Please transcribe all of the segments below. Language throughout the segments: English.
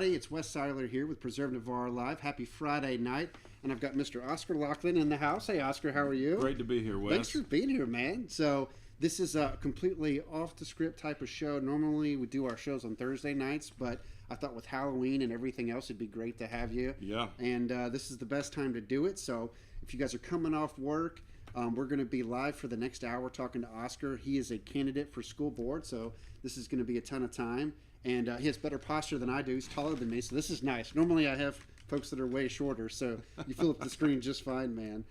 everybody. It's Wes Seiler here with Preserve Navarre Live. Happy Friday night. And I've got Mr. Oscar Locklin in the house. Hey, Oscar, how are you? Great to be here, Wes. Thanks for being here, man. So this is a completely off-the-script type of show. Normally we do our shows on Thursday nights, but I thought with Halloween and everything else, it'd be great to have you. Yeah. And this is the best time to do it. So if you guys are coming off work, we're going to be live for the next hour talking to Oscar. He is a candidate for school board, so this is going to be a ton of time. And he has better posture than I do. He's taller than me, so this is nice. Normally I have folks that are way shorter, so you fill up the screen just fine, man.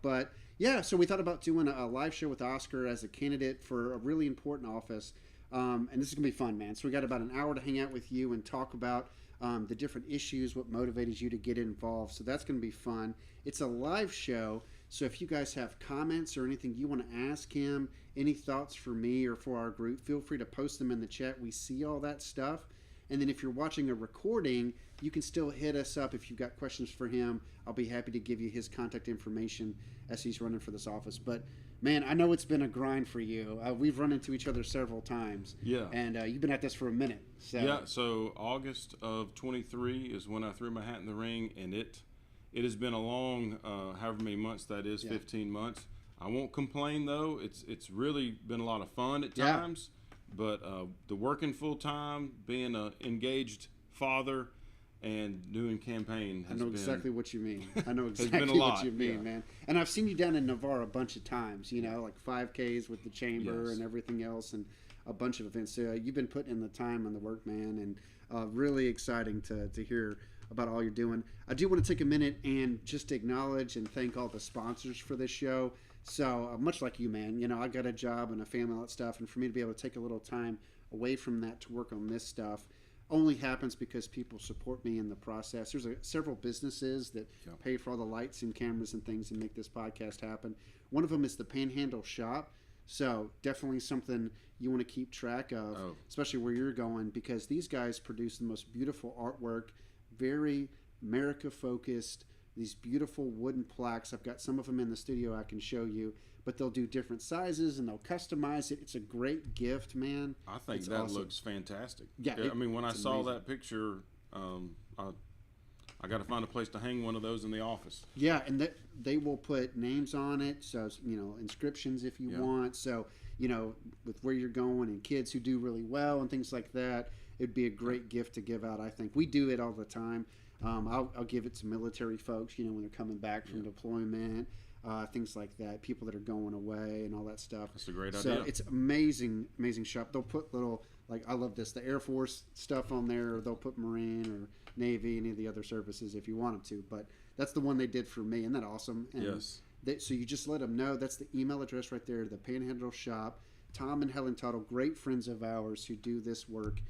But yeah, so we thought about doing a live show with Oscar as a candidate for a really important office. And this is going to be fun, man. So we got about an hour to hang out with you and talk about the different issues, what motivated you to get involved. So that's going to be fun. It's a live show. So if you guys have comments or anything you want to ask him, any thoughts for me or for our group, feel free to post them in the chat. We see all that stuff. And then if you're watching a recording, you can still hit us up if you've got questions for him. I'll be happy to give you his contact information as he's running for this office. But, man, I know it's been a grind for you. We've run into each other several times. Yeah. And you've been at this for a minute. So. Yeah, so August of 23 is when I threw my hat in the ring, and it has been a long, however many months that is, 15 months. I won't complain, though. It's really been a lot of fun at times. But the working full-time, being an engaged father, and doing campaign has been... I know exactly what you mean. I know exactly what you mean, man. And I've seen you down in Navarre a bunch of times, you know, like 5Ks with the chamber and everything else, and a bunch of events. So you've been putting in the time and the work, man, and really exciting to hear about all you're doing. I do want to take a minute and just acknowledge and thank all the sponsors for this show. So much like you, man, you know, I got a job and a family, all that stuff, and for me to be able to take a little time away from that to work on this stuff only happens because people support me in the process. There's several businesses that pay for all the lights and cameras and things and make this podcast happen. One of them is the Panhandle Shop. So definitely something you want to keep track of, especially where you're going, because these guys produce the most beautiful artwork, very America-focused, these beautiful wooden plaques. I've got some of them in the studio I can show you, but they'll do different sizes and they'll customize it. It's a great gift, man. I think that awesome. Looks fantastic. Yeah, I mean, when I saw that picture, I got to find a place to hang one of those in the office. Yeah, and they will put names on it, so, you know, inscriptions if you want. So, you know, with where you're going and kids who do really well and things like that, it'd be a great gift to give out, I think. We do it all the time. I'll give it to military folks, you know, when they're coming back from deployment, things like that, people that are going away and all that stuff. That's a great idea. So it's amazing shop. They'll put little, like, I love this, the Air Force stuff on there, or they'll put Marine or Navy, any of the other services if you want them to. But that's the one they did for me. Isn't that awesome? And yes. So you just let them know. That's the email address right there, the Panhandle Shop. Tom and Helen Tuttle, great friends of ours who do this work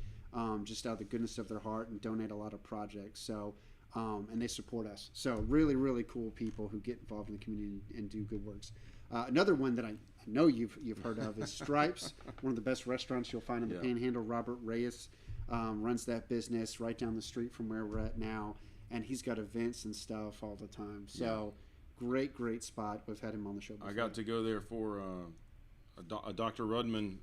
just out of the goodness of their heart and donate a lot of projects. So, and they support us. So really, really cool people who get involved in the community and do good works. Another one that I know you've heard of is Stripes, one of the best restaurants you'll find in the Panhandle. Robert Reyes runs that business right down the street from where we're at now, and he's got events and stuff all the time. So great spot. We've had him on the show before. I got to go there for a Dr. Rudman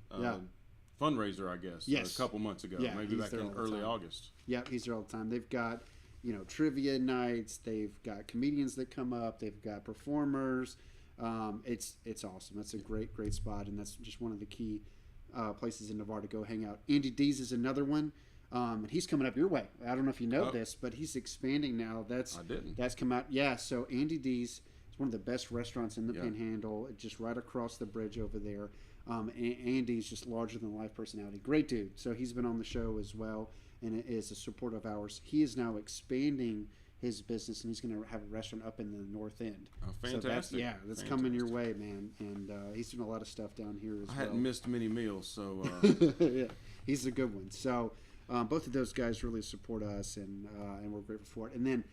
fundraiser, I guess, a couple months ago, maybe back in early August. Yeah, he's there all the time. They've got, you know, trivia nights. They've got comedians that come up. They've got performers. It's awesome. That's a great spot, and that's just one of the key places in Navarre to go hang out. Andy D's is another one, and he's coming up your way. I don't know if you know this, but he's expanding now. That's come out. Yeah, so Andy D's is one of the best restaurants in the Panhandle, just right across the bridge over there. Andy's just larger than life personality. Great dude. So he's been on the show as well, and is a supporter of ours. He is now expanding his business, and he's going to have a restaurant up in the north end. Oh, fantastic. So that's coming your way, man. And he's doing a lot of stuff down here as well. I hadn't missed many meals, so... yeah, he's a good one. So both of those guys really support us, and we're grateful for it. And then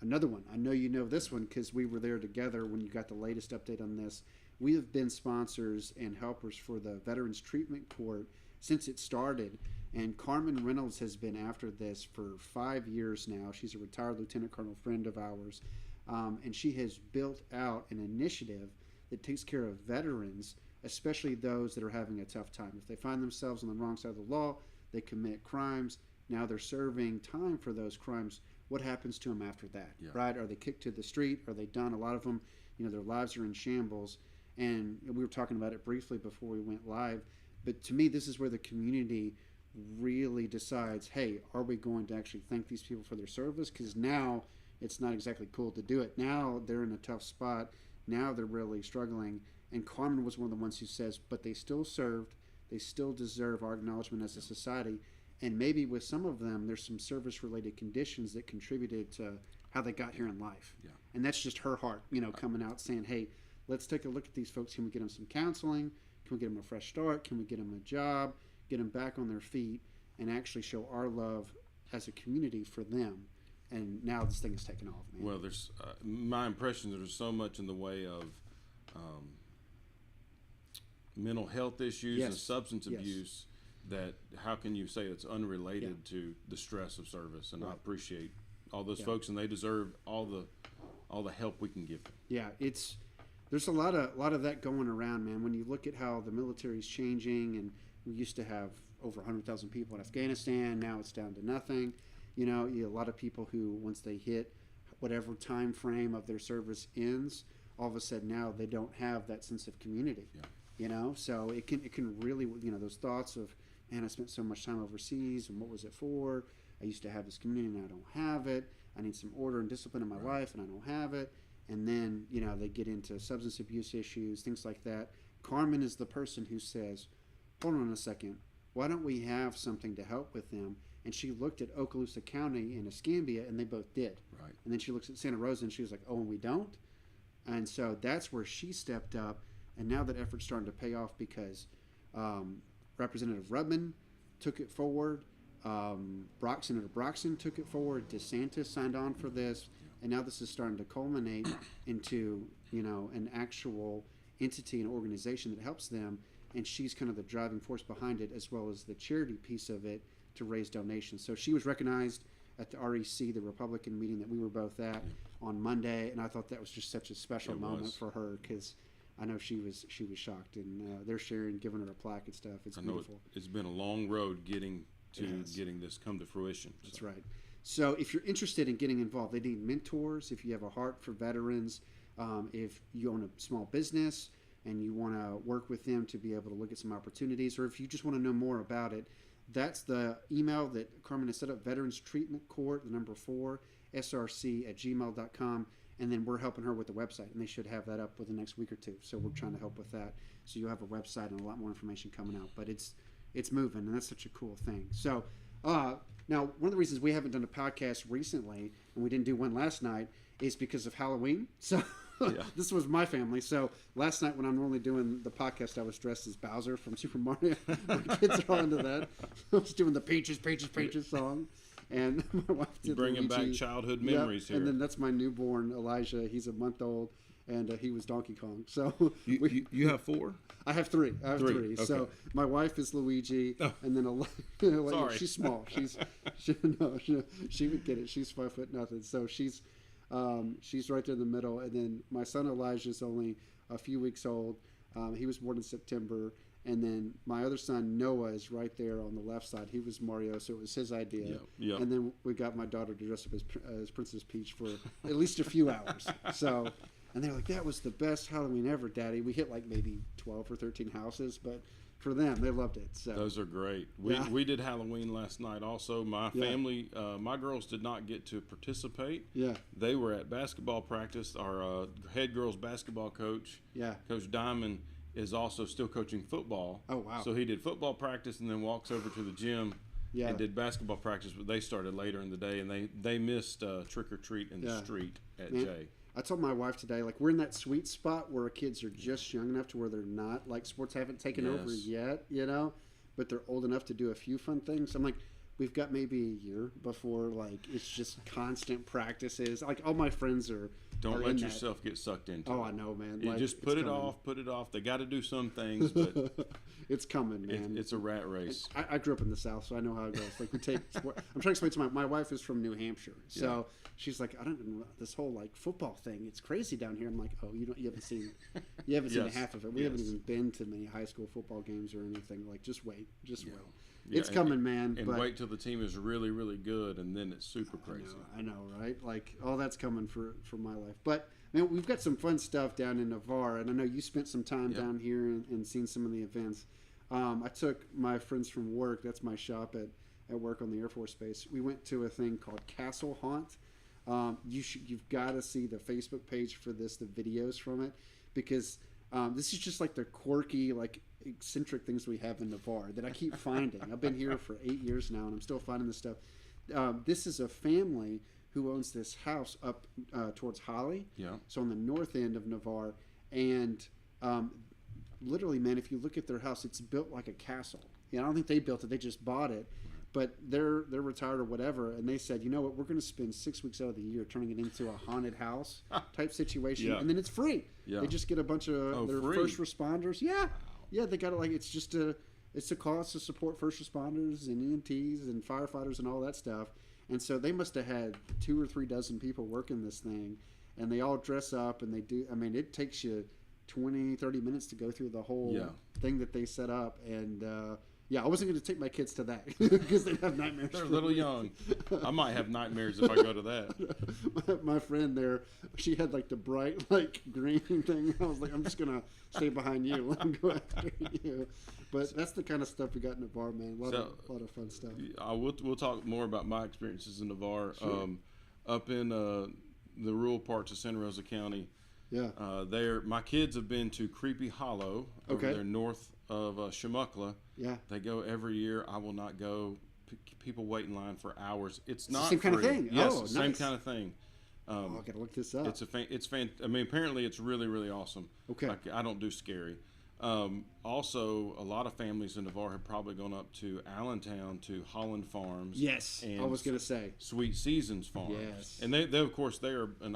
another one, I know you know this one because we were there together when you got the latest update on this. We have been sponsors and helpers for the Veterans Treatment Court since it started. And Carmen Reynolds has been after this for 5 years now. She's a retired lieutenant colonel friend of ours. And she has built out an initiative that takes care of veterans, especially those that are having a tough time. If they find themselves on the wrong side of the law, they commit crimes, Now they're serving time for those crimes. What happens to them after that, Yeah. right? Are they kicked to the street? Are they done? A lot of them, their lives are in shambles. And we were talking about it briefly before we went live. But to me, this is where the community really decides, hey, are we going to actually thank these people for their service? Because now it's not exactly cool to do it. Now they're in a tough spot. Now they're really struggling. And Carmen was one of the ones who says, but they still served. They still deserve our acknowledgement as a society. And maybe with some of them, there's some service-related conditions that contributed to how they got here in life. Yeah. And that's just her heart, coming out saying, hey, let's take a look at these folks. Can we get them some counseling? Can we get them a fresh start? Can we get them a job? Get them back on their feet and actually show our love as a community for them. And now this thing is taking off, man. Well, there's my impression that there's so much in the way of mental health issues and substance abuse that how can you say it's unrelated to the stress of service? And I appreciate all those folks, and they deserve all the help we can give them. Yeah, there's a lot of that going around, man. When you look at how the military's changing, and we used to have over 100,000 people in Afghanistan, now it's down to nothing. You a lot of people who, once they hit whatever time frame of their service ends, all of a sudden now they don't have that sense of community. Yeah. So it can really, those thoughts of, man, I spent so much time overseas, and what was it for? I used to have this community, and I don't have it. I need some order and discipline in my life, and I don't have it. And then, they get into substance abuse issues, things like that. Carmen is the person who says, hold on a second, why don't we have something to help with them? And she looked at Okaloosa County and Escambia, and they both did. Right. And then she looks at Santa Rosa, and she was like, oh, and we don't? And so that's where she stepped up. And now that effort's starting to pay off because Representative Rubman took it forward. Senator Broxton took it forward. DeSantis signed on for this. And now this is starting to culminate into, an actual entity and organization that helps them. And she's kind of the driving force behind it, as well as the charity piece of it to raise donations. So she was recognized at the REC, the Republican meeting that we were both at on Monday. And I thought that was just such a special moment for her, because I know she was shocked. And they're sharing, giving her a plaque and stuff. It's beautiful. It's been a long road getting this come to fruition. That's right. So if you're interested in getting involved, they need mentors. If you have a heart for veterans, if you own a small business and you want to work with them to be able to look at some opportunities, or if you just want to know more about it, that's the email that Carmen has set up, Veterans Treatment Court, the number 4, src@gmail.com. And then we're helping her with the website, and they should have that up within the next week or two. So we're trying to help with that. So you'll have a website and a lot more information coming out. But it's moving, and that's such a cool thing. So now, one of the reasons we haven't done a podcast recently, and we didn't do one last night, is because of Halloween. So this was my family. So last night when I'm normally doing the podcast, I was dressed as Bowser from Super Mario. My kids are all into that. I was doing the Peaches, Peaches, Peaches song. And my wife did bringing Luigi. back childhood memories here. And then that's my newborn, Elijah. He's a month old, and he was Donkey Kong. So you have 4? I have 3. Okay. So my wife is Luigi, and then Sorry. she's small. She would get it. She's 5 foot nothing. So she's right there in the middle. And then my son Elijah is only a few weeks old. He was born in September. And then my other son Noah is right there on the left side. He was Mario, so it was his idea. Yep. And then we got my daughter to dress up as Princess Peach for at least a few hours. So. And they were like, that was the best Halloween ever, Daddy. We hit like maybe 12 or 13 houses, but for them, they loved it. So those are great. We did Halloween last night also. My family, my girls did not get to participate. Yeah. They were at basketball practice. Our head girls basketball coach, Coach Diamond, is also still coaching football. Oh, wow. So he did football practice and then walks over to the gym and did basketball practice, but they started later in the day, and they missed trick or treat in the street at Jay. I told my wife today, like, we're in that sweet spot where our kids are just young enough to where they're not, like, sports haven't taken over yet, but they're old enough to do a few fun things. I'm like, we've got maybe a year before, like, it's just constant practices. Like, all my friends are Don't let yourself get sucked into it. Oh, I know, man. You just put it off. They got to do some things, but it's coming, man. It's a rat race. I grew up in the South, so I know how it goes. Like, we take sport. I'm trying to explain to my wife is from New Hampshire, so she's like, I don't know this whole like football thing. It's crazy down here. I'm like, oh, you haven't seen half of it. We haven't even been to many high school football games or anything. Like, just wait. It's coming, man. And wait till till the team is really, really good, and then it's super crazy. I know, right? Like all that's coming for my life. But man, we've got some fun stuff down in Navarre, and I know you spent some time down here and seen some of the events. I took my friends from work. That's my shop at work on the Air Force Base. We went to a thing called Castle Haunt. You've got to see the Facebook page for this, the videos from it, because this is just like the quirky, like eccentric things we have in Navarre that I keep finding. I've been here for 8 years now, and I'm still finding this stuff. This is a family who owns this house up towards Holly, so on the north end of Navarre, and literally, man, if you look at their house, it's built like a castle. I don't think they built it; they just bought it. But they're retired or whatever, and they said, you know what, we're going to spend 6 weeks out of the year turning it into a haunted house type situation, and then it's free. They just get a bunch of their first responders. They got it. Like it's a cause to support first responders and EMTs and firefighters and all that stuff. And so they must have had 2 or 3 dozen people working this thing, and they all dress up and they do. I mean, it takes you 20, 30 minutes to go through the whole thing that they set up, and I wasn't going to take my kids to that because they'd have nightmares. They're a little young. I might have nightmares if I go to that. My friend there, she had like the bright like green thing. I was like, I'm just going to stay behind you. Let them go after you. But that's the kind of stuff we got in Navarre, man. A lot of fun stuff. We'll talk more about my experiences in Navarre. Sure. Up in the rural parts of Santa Rosa County. My kids have been to Creepy Hollow over there north of Chumuckla. They go every year. I will not go. People wait in line for hours. It's not the same free. kind of thing. Yes, nice. Same kind of thing. I gotta look this up. I mean, apparently it's really, really awesome. Okay. I don't do scary. Also, a lot of families in Navarre have probably gone up to Allentown to Holland Farms. Yes, and I was gonna say Sweet Seasons Farms. Yes, and they of course they are an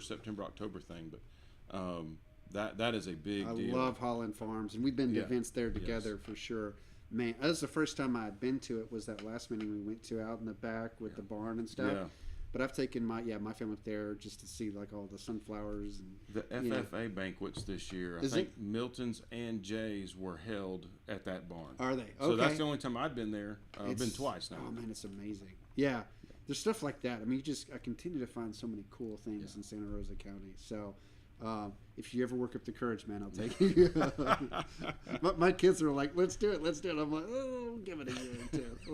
September October thing, but that is a big deal. I love Holland Farms, and we've been to events there together for sure. Man, that was the first time I had been to it. Was that last meeting we went to out in the back with the barn and stuff. But I've taken my family up there just to see like all the sunflowers and the FFA banquets this year. I think Milton's and Jay's were held at that barn. Are they? Okay. So that's the only time I've been there. I've been twice now. Oh man, it's amazing. Yeah, there's stuff like that. I mean, I continue to find so many cool things in Santa Rosa County. So. If you ever work up the courage, man, I'll take you. my kids are like, let's do it. I'm like, oh, give it a year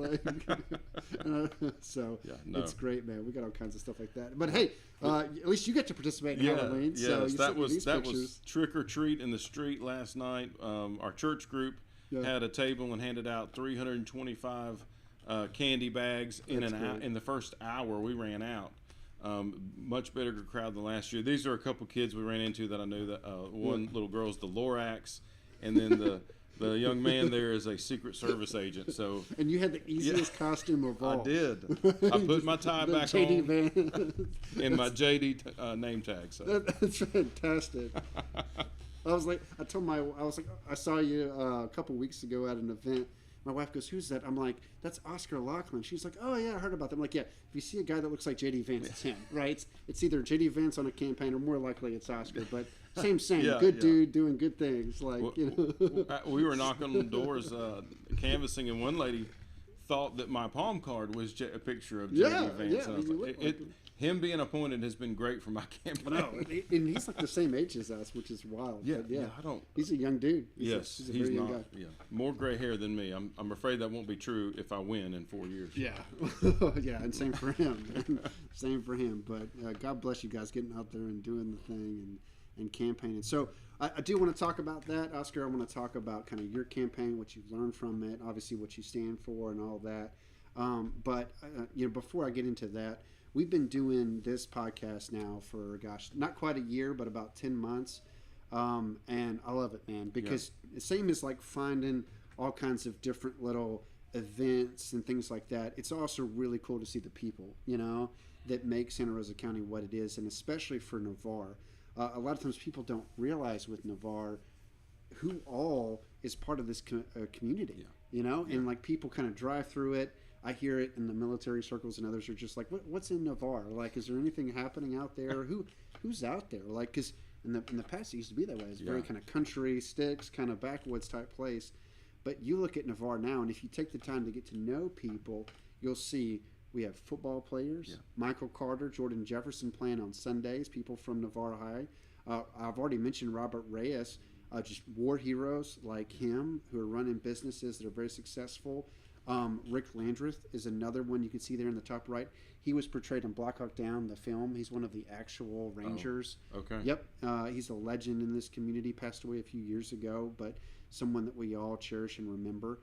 or two. It's great, man. We got all kinds of stuff like that. But hey, at least you get to participate in Halloween. Yes, that was trick or treat in the street last night. Our church group had a table and handed out 325 candy bags in the first hour. We ran out. Much bigger crowd than last year. These are a couple kids we ran into that I knew. That one little girl's the Lorax, and then the young man there is a Secret Service agent. So and you had the easiest costume of all. I did. I put my tie back JD on Van. and my JD name tag. So that's fantastic. I saw you a couple weeks ago at an event. My wife goes, "Who's that?" I'm like, "That's Oscar Locklin." She's like, "Oh yeah, I heard about them." I'm like, "Yeah, if you see a guy that looks like JD Vance, it's him, right? It's either JD Vance on a campaign or more likely it's Oscar." But same, good dude doing good things. Like we were knocking on the doors, canvassing, and one lady thought that my palm card was a picture of JD Vance. And I was like, him being appointed has been great for my campaign. No, and he's like the same age as us, which is wild. He's a young dude. He's a very young guy. Yeah, more gray hair than me. I'm afraid that won't be true if I win in 4 years. Yeah, and same for him. Same for him. But God bless you guys getting out there and doing the thing and campaigning. So I do want to talk about that, Oscar. I want to talk about kind of your campaign, what you've learned from it, obviously what you stand for, and all that. But before I get into that. We've been doing this podcast now for, not quite a year, but about 10 months. And I love it, man, because the same as like finding all kinds of different little events and things like that. It's also really cool to see the people, that make Santa Rosa County what it is. And especially for Navarre, a lot of times people don't realize with Navarre who all is part of this community, and like people kind of drive through it. I hear it in the military circles, and others are just like, "What's in Navarre? Like, is there anything happening out there? Who's out there?" Like, because in the past it used to be that way. It's very kind of country, sticks, kind of backwoods type place. But you look at Navarre now, and if you take the time to get to know people, you'll see we have football players, Michael Carter, Jordan Jefferson playing on Sundays, people from Navarre High. I've already mentioned Robert Reyes, just war heroes like him who are running businesses that are very successful. Rick Landreth is another one you can see there in the top right. He was portrayed in Black Hawk Down, the film. He's one of the actual Rangers. Oh, okay. Yep. He's a legend in this community. Passed away a few years ago, but someone that we all cherish and remember.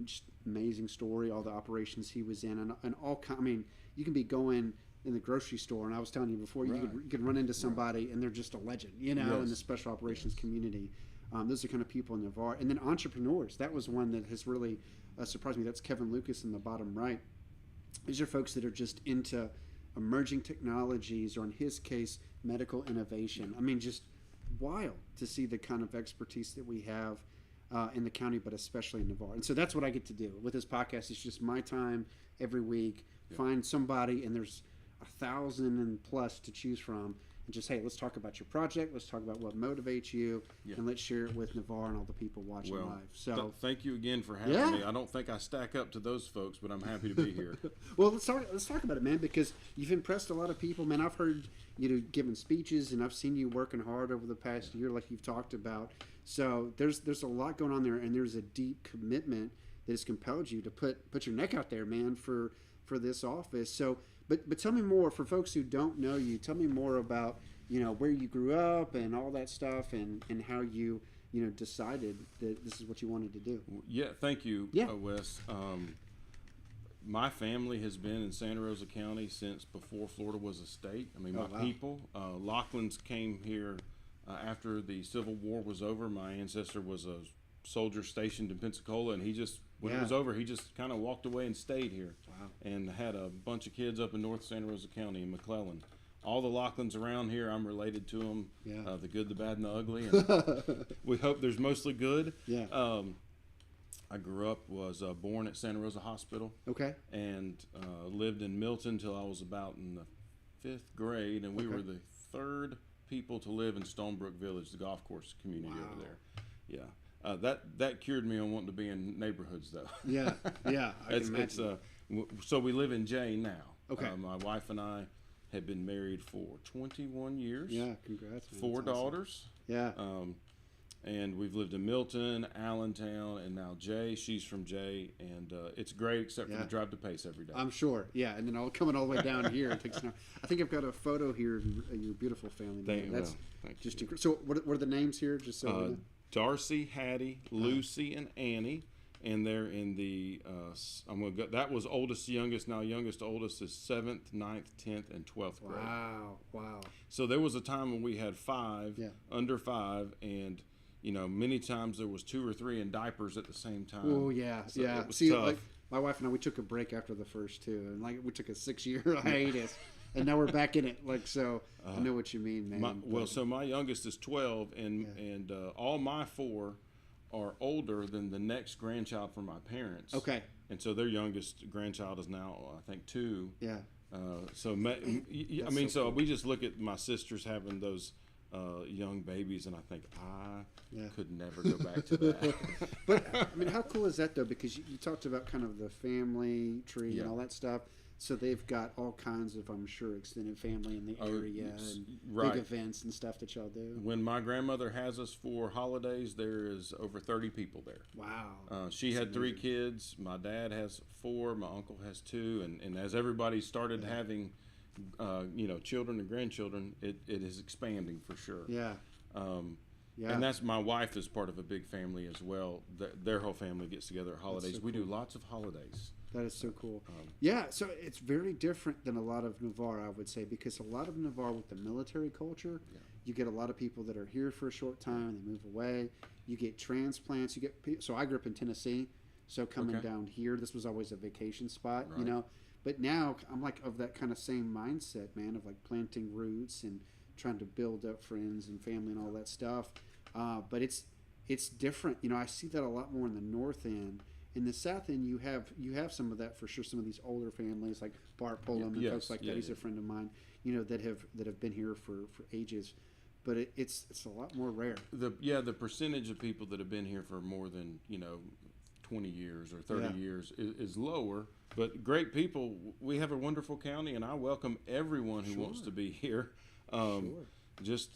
Just amazing story. All the operations he was in, and all. I mean, you can be going in the grocery store, and I was telling you before, you could run into somebody, and they're just a legend, in the special operations community. Those are kind of people in Navarre, and then entrepreneurs. That was one that has really surprised me. That's Kevin Lucas in the bottom right. These are folks that are just into emerging technologies, or in his case, medical innovation. I mean, just wild to see the kind of expertise that we have in the county, but especially in Navarre. And so that's what I get to do with this podcast. It's just my time every week. Find somebody, and there's 1,000 and plus to choose from, and just, hey, let's talk about your project. Let's talk about what motivates you, and let's share it with Navarre and all the people watching live. So thank you again for having me. I don't think I stack up to those folks, but I'm happy to be here. Well, let's talk about it, man, because you've impressed a lot of people, man. I've heard you giving speeches, and I've seen you working hard over the past year, like you've talked about. So there's a lot going on there, and there's a deep commitment that has compelled you to put your neck out there, man, for this office. So. But tell me more, for folks who don't know you, tell me more about, where you grew up and all that stuff, and how you, decided that this is what you wanted to do. Yeah, thank you, Wes. My family has been in Santa Rosa County since before Florida was a state. I mean, people, Locklins came here after the Civil War was over. My ancestor was a soldier stationed in Pensacola, and when it was over, he just kind of walked away and stayed here. Wow. And had a bunch of kids up in North Santa Rosa County in McClellan. All the Locklins around here, I'm related to them. Yeah. The good, the bad, and the ugly. And we hope there's mostly good. Yeah. I grew up, was born at Santa Rosa Hospital. Okay. And lived in Milton till I was about in the 5th grade, and we were the 3rd people to live in Stonebrook Village, the golf course community over there. Yeah. That cured me on wanting to be in neighborhoods, though. Yeah. I can imagine. So we live in Jay now. Okay. My wife and I have been married for 21 years. Yeah, congrats. Man. 4 daughters. Yeah. And we've lived in Milton, Allentown, and now Jay. She's from Jay, and it's great except for the drive to Pace every day. I'm sure. Yeah, and then coming all the way down here. It takes I think I've got a photo here of your beautiful family. That's just incredible. So what are the names here? Just so. Darcy, Hattie, Lucy, and Annie, and they're in the. I'm gonna go. That was oldest to youngest. Now youngest to oldest is 7th, 9th, 10th, and 12th grade. Wow. So there was a time when we had 5 under 5, and many times there was 2 or 3 in diapers at the same time. Oh yeah, so yeah. It was See, tough. like my wife and I, we took a break after the first 2, and we took a 6-year hiatus. And now we're back in it, I know what you mean, man. So my youngest is 12, and all my 4 are older than the next grandchild from my parents. Okay. And so their youngest grandchild is now, I think, 2. Yeah. So we just look at my sisters having those young babies, and I think I could never go back to that. But I mean, how cool is that though? Because you talked about kind of the family tree and all that stuff. So they've got all kinds of, I'm sure, extended family in the area and big events and stuff that y'all do. When my grandmother has us for holidays, there is over 30 people there. Wow. She had 3 kids. My dad has 4. My uncle has 2. And as everybody started having, children and grandchildren, it is expanding for sure. Yeah. And that's my wife is part of a big family as well. Their whole family gets together at holidays. We do lots of holidays. That is so cool. So it's very different than a lot of Navarre, I would say, because a lot of Navarre with the military culture, you get a lot of people that are here for a short time, they move away. You get transplants. So I grew up in Tennessee, so coming down here, this was always a vacation spot, But now I'm of that kind of same mindset, man, of planting roots and trying to build up friends and family and all that stuff. But it's different. I see that a lot more in the north end. In the south end, you have some of that for sure. Some of these older families like Bart Pullum and folks like that. He's a friend of mine, that have been here for ages. But it's a lot more rare. The percentage of people that have been here for more than 20 years or 30 Yeah. years is lower. But great people. We have a wonderful county, and I welcome everyone who wants Sure. to be here. Sure. Just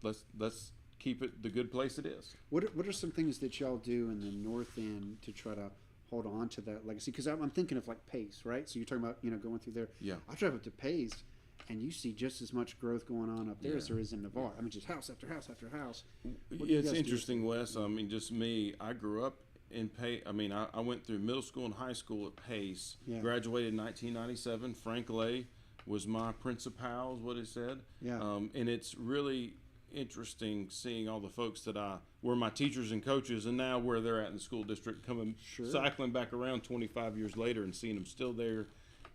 let's keep it the good place it is. What are some things that y'all do in the north end to try to hold on to that legacy? Because I'm thinking of like Pace, right? So you're talking about going through there. Yeah. I drive up to Pace, and you see just as much growth going on up there as Yeah. there is in Navarre. I mean, just house after house after house. What do Yeah, you it's guys do? interesting, Wes. I mean, just me. I grew up in Pace. I mean, I went through middle school and high school at Pace. Yeah. Graduated in 1997. Frank Lay was my principal, is what it said. Yeah. And it's really interesting seeing all the folks that were my teachers and coaches, and now where they're at in the school district, coming Sure. cycling back around 25 years later and seeing them still there,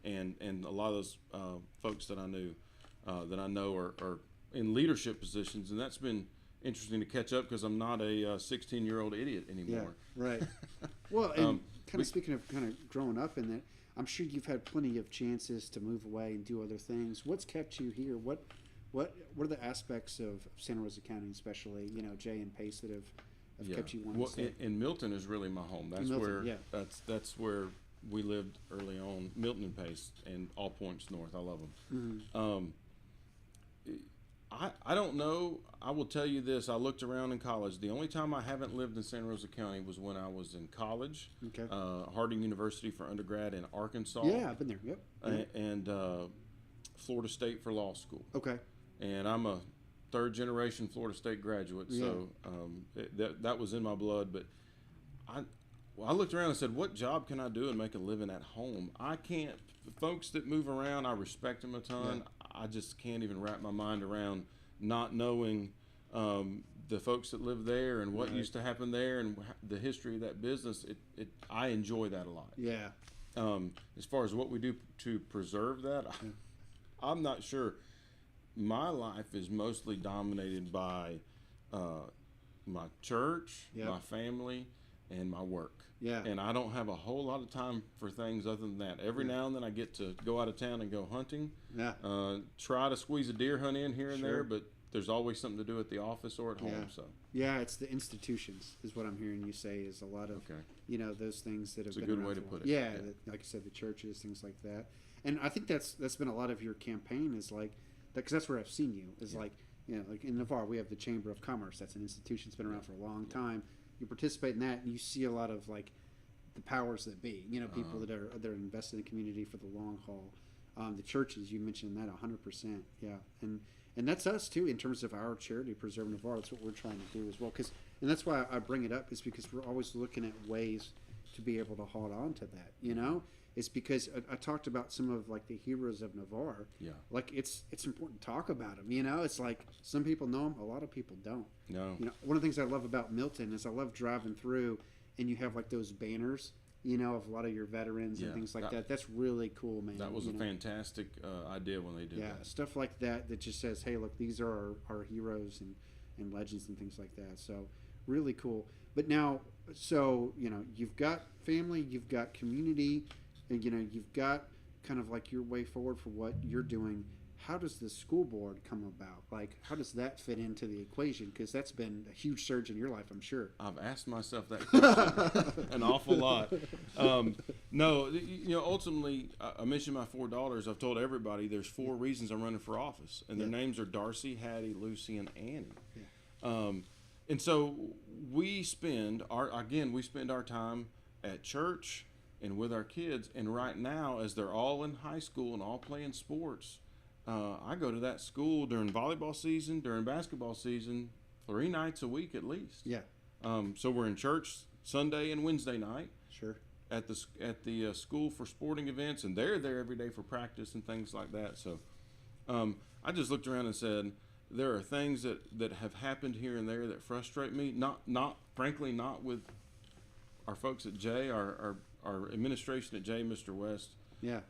and a lot of those folks that I knew, that I know are in leadership positions, and that's been interesting to catch up because I'm not a 16-year-old idiot Yeah. anymore. Right. Well, and kind we- of speaking of kind of growing up in that, I'm sure you've had plenty of chances to move away and do other things. What's kept you here? What are the aspects of Santa Rosa County, especially Jay and Pace, that have kept you wanting Well, to stay? and Milton is really my home. That's Milton, where yeah. that's where we lived early on. Milton and Pace and all points north. I love them. Mm-hmm. I don't know. I will tell you this. I looked around in college. The only time I haven't lived in Santa Rosa County was when I was in college. Okay. Harding University for undergrad in Arkansas. Yeah, I've been there. Yep. And Florida State for law school. Okay. And I'm a third generation Florida State graduate, so that was in my blood. But I looked around and said, what job can I do and make a living at home? I can't. Folks that move around, I respect them a ton. I just can't even wrap my mind around not knowing the folks that live there and what used to happen there and the history of that business. I enjoy that a lot. Yeah. As far as what we do to preserve that, I'm not sure. My life is mostly dominated by my church, my family, and my work. Yeah. And I don't have a whole lot of time for things other than that. Every now and then I get to go out of town and go hunting. Yeah. Try to squeeze a deer hunt in here and Sure. there, but there's always something to do at the office or at home. Yeah. So Yeah, it's the institutions is what I'm hearing you say, is a lot of those things that have It's a been good around way for to a put while. it. Yeah, Yeah. like I said, the churches, things like that. And I think that's been a lot of your campaign, is like that, because that's where I've seen you, is like like in Navarre we have the Chamber of Commerce. That's an institution that's been around for a long time. You participate in that, and you see a lot of like the powers that be, people that are invested in the community for the long haul. The churches, you mentioned that 100%. Yeah, and that's us too in terms of our charity, Preserve Navarre. That's what we're trying to do as well. And that's why I bring it up, is because we're always looking at ways to be able to hold on to that. It's because I talked about some of like the heroes of Navarre. Yeah. Like it's important to talk about them. It's like some people know them, a lot of people don't. No. One of the things I love about Milton is I love driving through, and you have like those banners, of a lot of your veterans and things like that. That's really cool, man. That was a fantastic idea when they did Yeah, that. stuff like that just says, hey, look, these are our heroes and legends and things like that. So really cool. But now, so, you've got family, you've got community, and, you've got kind of like your way forward for what you're doing. How does the school board come about? Like, how does that fit into the equation? Because that's been a huge surge in your life, I'm sure. I've asked myself that question an awful lot. No, ultimately, I mentioned my 4 daughters. I've told everybody there's 4 reasons I'm running for office, and their names are Darcy, Hattie, Lucy, and Annie. Yeah. And so we spend our time at church and with our kids. And right now, as they're all in high school and all playing sports, I go to that school during volleyball season, during basketball season, 3 nights a week at least. Yeah. So we're in church Sunday and Wednesday night. Sure. At the school for sporting events, and they're there every day for practice and things like that. So I just looked around and said, there are things that have happened here and there that frustrate me. Frankly, not with our folks at Jay, our administration at Jay, Mr. West. Yeah.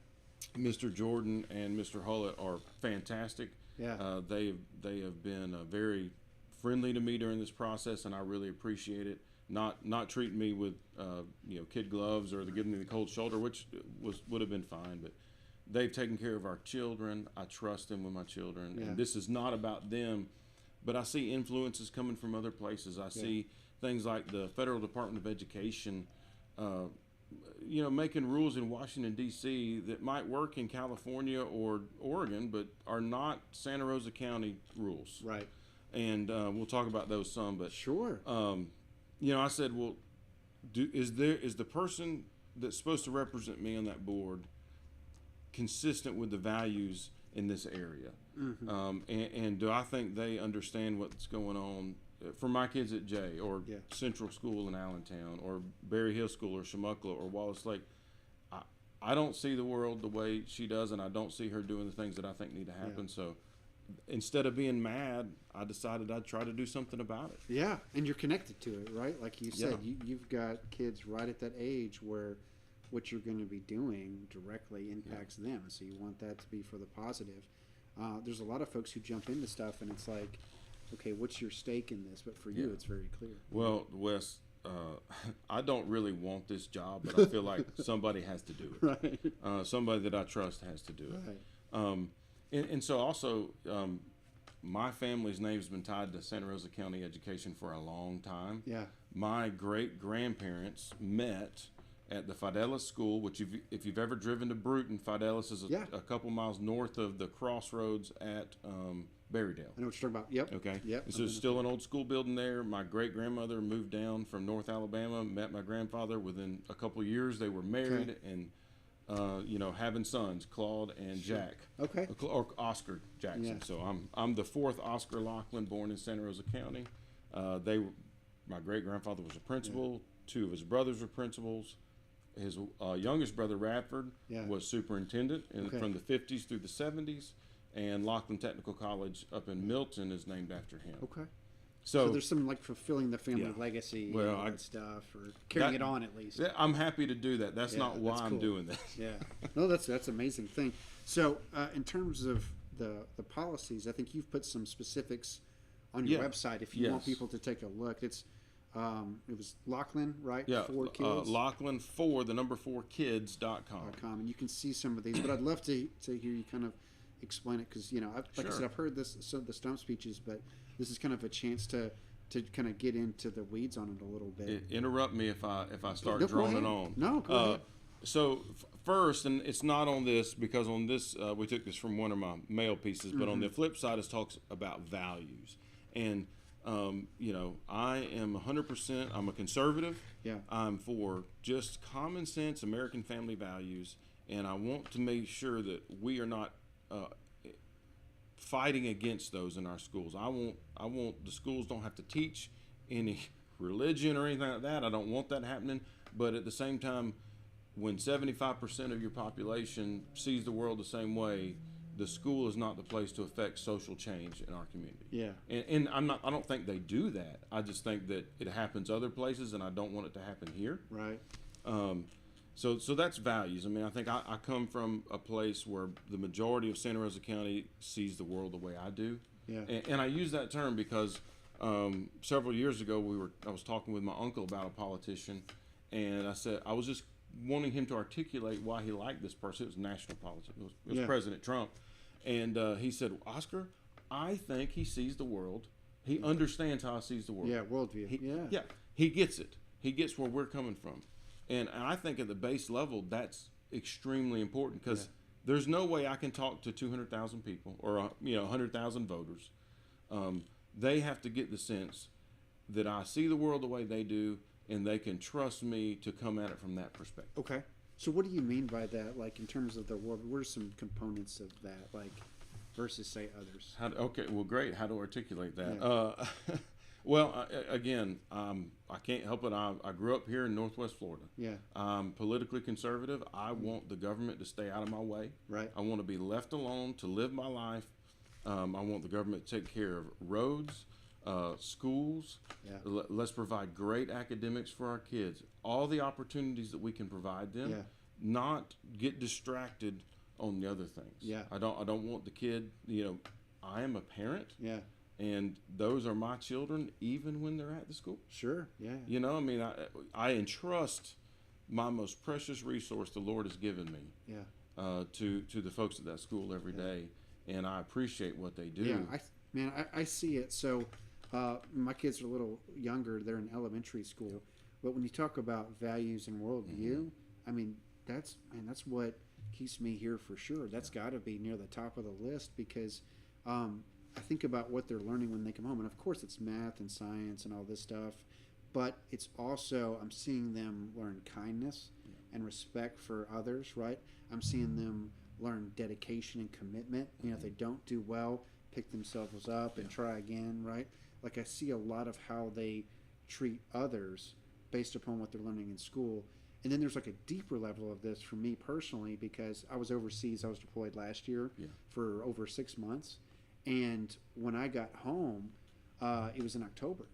Mr. Jordan and Mr. Hullett are fantastic. Yeah. They have been very friendly to me during this process, and I really appreciate it. Not treating me with kid gloves or giving me the cold shoulder, which would have been fine, but they've taken care of our children. I trust them with my children, and this is not about them, but I see influences coming from other places. I see things like the Federal Department of Education making rules in Washington, D.C. that might work in California or Oregon, but are not Santa Rosa County rules. Right. And we'll talk about those some. But Sure. I said, well, is the person that's supposed to represent me on that board consistent with the values in this area? Mm-hmm. And do I think they understand what's going on for my kids at Jay or Central School in Allentown or Berry Hill School or Shamuckla or Wallace Lake? I don't see the world the way she does, and I don't see her doing the things that I think need to happen. Yeah. So instead of being mad, I decided I'd try to do something about it. Yeah, and you're connected to it, right? Like you said, Yeah. you've got kids right at that age where what you're going to be doing directly impacts them. So you want that to be for the positive. There's a lot of folks who jump into stuff, and it's like, okay, what's your stake in this? But for you, it's very clear. Well, Wes, I don't really want this job, but I feel like somebody has to do it. Right. Somebody that I trust has to do it. Right. And so also, my family's name's been tied to Santa Rosa County education for a long time. Yeah. My great-grandparents met at the Fidelis School, which if you've ever driven to Bruton, Fidelis is a couple miles north of the crossroads at Berrydale. I know what you're talking about. Yep. Okay. Yep. And so there's still an old school building there. My great-grandmother moved down from North Alabama, met my grandfather. Within a couple of years, they were married and, having sons, Claude and Jack. Okay. Or Oscar Jackson. Yeah. So I'm the fourth Oscar Locklin born in Santa Rosa County. My great-grandfather was a principal. Two of his brothers were principals. His youngest brother, Radford, was superintendent from the 50s through the 70s, and Locklin Technical College up in Milton is named after him. Okay. So there's some like fulfilling the family legacy and all that stuff, or carrying it on at least. I'm happy to do that. That's not why I'm doing that. Yeah. No, that's an amazing thing. So in terms of the policies, I think you've put some specifics on your website if you want people to take a look. It was Locklin, right? Yeah, 4kids. Locklin 4kids.com. And you can see some of these, but I'd love to hear you kind of explain it because I said, I've heard some of the stump speeches, but this is kind of a chance to kind of get into the weeds on it a little bit. Interrupt me if I start droning on. No, go ahead. So first, and it's not on this because on this we took this from one of my mail pieces, but on the flip side, it talks about values. And I am 100%. I'm a conservative. Yeah. I'm for just common sense American family values, and I want to make sure that we are not fighting against those in our schools. I want the schools don't have to teach any religion or anything like that. I don't want that happening. But at the same time, when 75% of your population sees the world the same way, the school is not the place to affect social change in our community. Yeah. And I don't think they do that. I just think that it happens other places, and I don't want it to happen here. Right. So that's values. I mean, I think I come from a place where the majority of Santa Rosa County sees the world the way I do. Yeah. And I use that term because several years ago I was talking with my uncle about a politician, and I said I was just wanting him to articulate why he liked this person. It was national politics. It was President Trump. And he said, Oscar, I think he sees the world. He understands how he sees the world. Yeah, worldview. He gets it. He gets where we're coming from. And I think at the base level, that's extremely important because there's no way I can talk to 200,000 people or 100,000 voters. They have to get the sense that I see the world the way they do, and they can trust me to come at it from that perspective. Okay. So what do you mean by that? Like in terms of the world, what are some components of that, like versus say others? Okay. Well, great. How to articulate that? Yeah. Well, again, I can't help it. I grew up here in Northwest Florida. Yeah. I'm politically conservative. I want the government to stay out of my way. Right. I want to be left alone to live my life. I want the government to take care of roads, schools. Yeah. Let's provide great academics for our kids. All the opportunities that we can provide them. Yeah. Not get distracted on the other things. Yeah. I don't want the kid. I am a parent. Yeah. And those are my children, even when they're at the school. Sure, yeah. I entrust my most precious resource the Lord has given me to the folks at that school every day, and I appreciate what they do. Yeah, I see it. So my kids are a little younger. They're in elementary school. But when you talk about values and worldview, I mean, that's what keeps me here for sure. That's got to be near the top of the list because I think about what they're learning when they come home, and of course it's math and science and all this stuff, but it's also I'm seeing them learn kindness and respect for others. Right? I'm seeing them learn dedication and commitment. You know, if they don't do well, pick themselves up and try again. Right? Like I see a lot of how they treat others based upon what they're learning in school. And then there's like a deeper level of this for me personally because I was overseas. I was deployed last year for over 6 months. And when I got home, it was in October.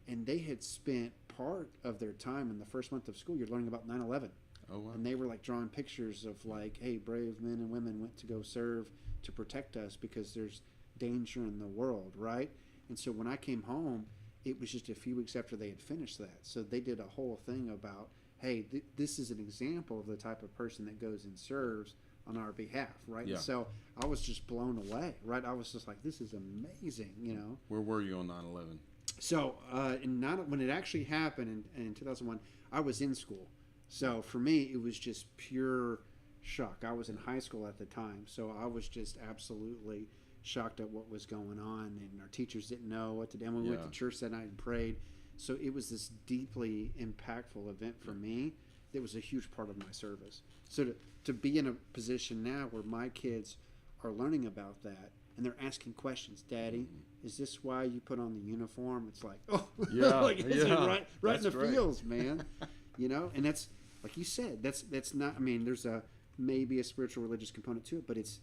And they had spent part of their time in the first month of school, you're learning about 9/11. Oh, wow. And they were like drawing pictures of like, hey, brave men and women went to go serve to protect us because there's danger in the world, right? And so when I came home, it was just a few weeks after they had finished that. So they did a whole thing about, hey, this is an example of the type of person that goes and serves on our behalf, right? Yeah. So I was just blown away, right? I was just like, this is amazing, you know? Where were you on 9/11? So when it actually happened in 2001, I was in school. So for me, it was just pure shock. I was in high school at the time, so I was just absolutely shocked at what was going on, and our teachers didn't know what to do. And we went to church that night and prayed. So it was this deeply impactful event for me that was a huge part of my service. So to be in a position now where my kids are learning about that and they're asking questions, Daddy, is this why you put on the uniform? It's like, oh, like, right in the feels, man. You know, and that's like you said, that's not. I mean, there's maybe a spiritual religious component to it, but it's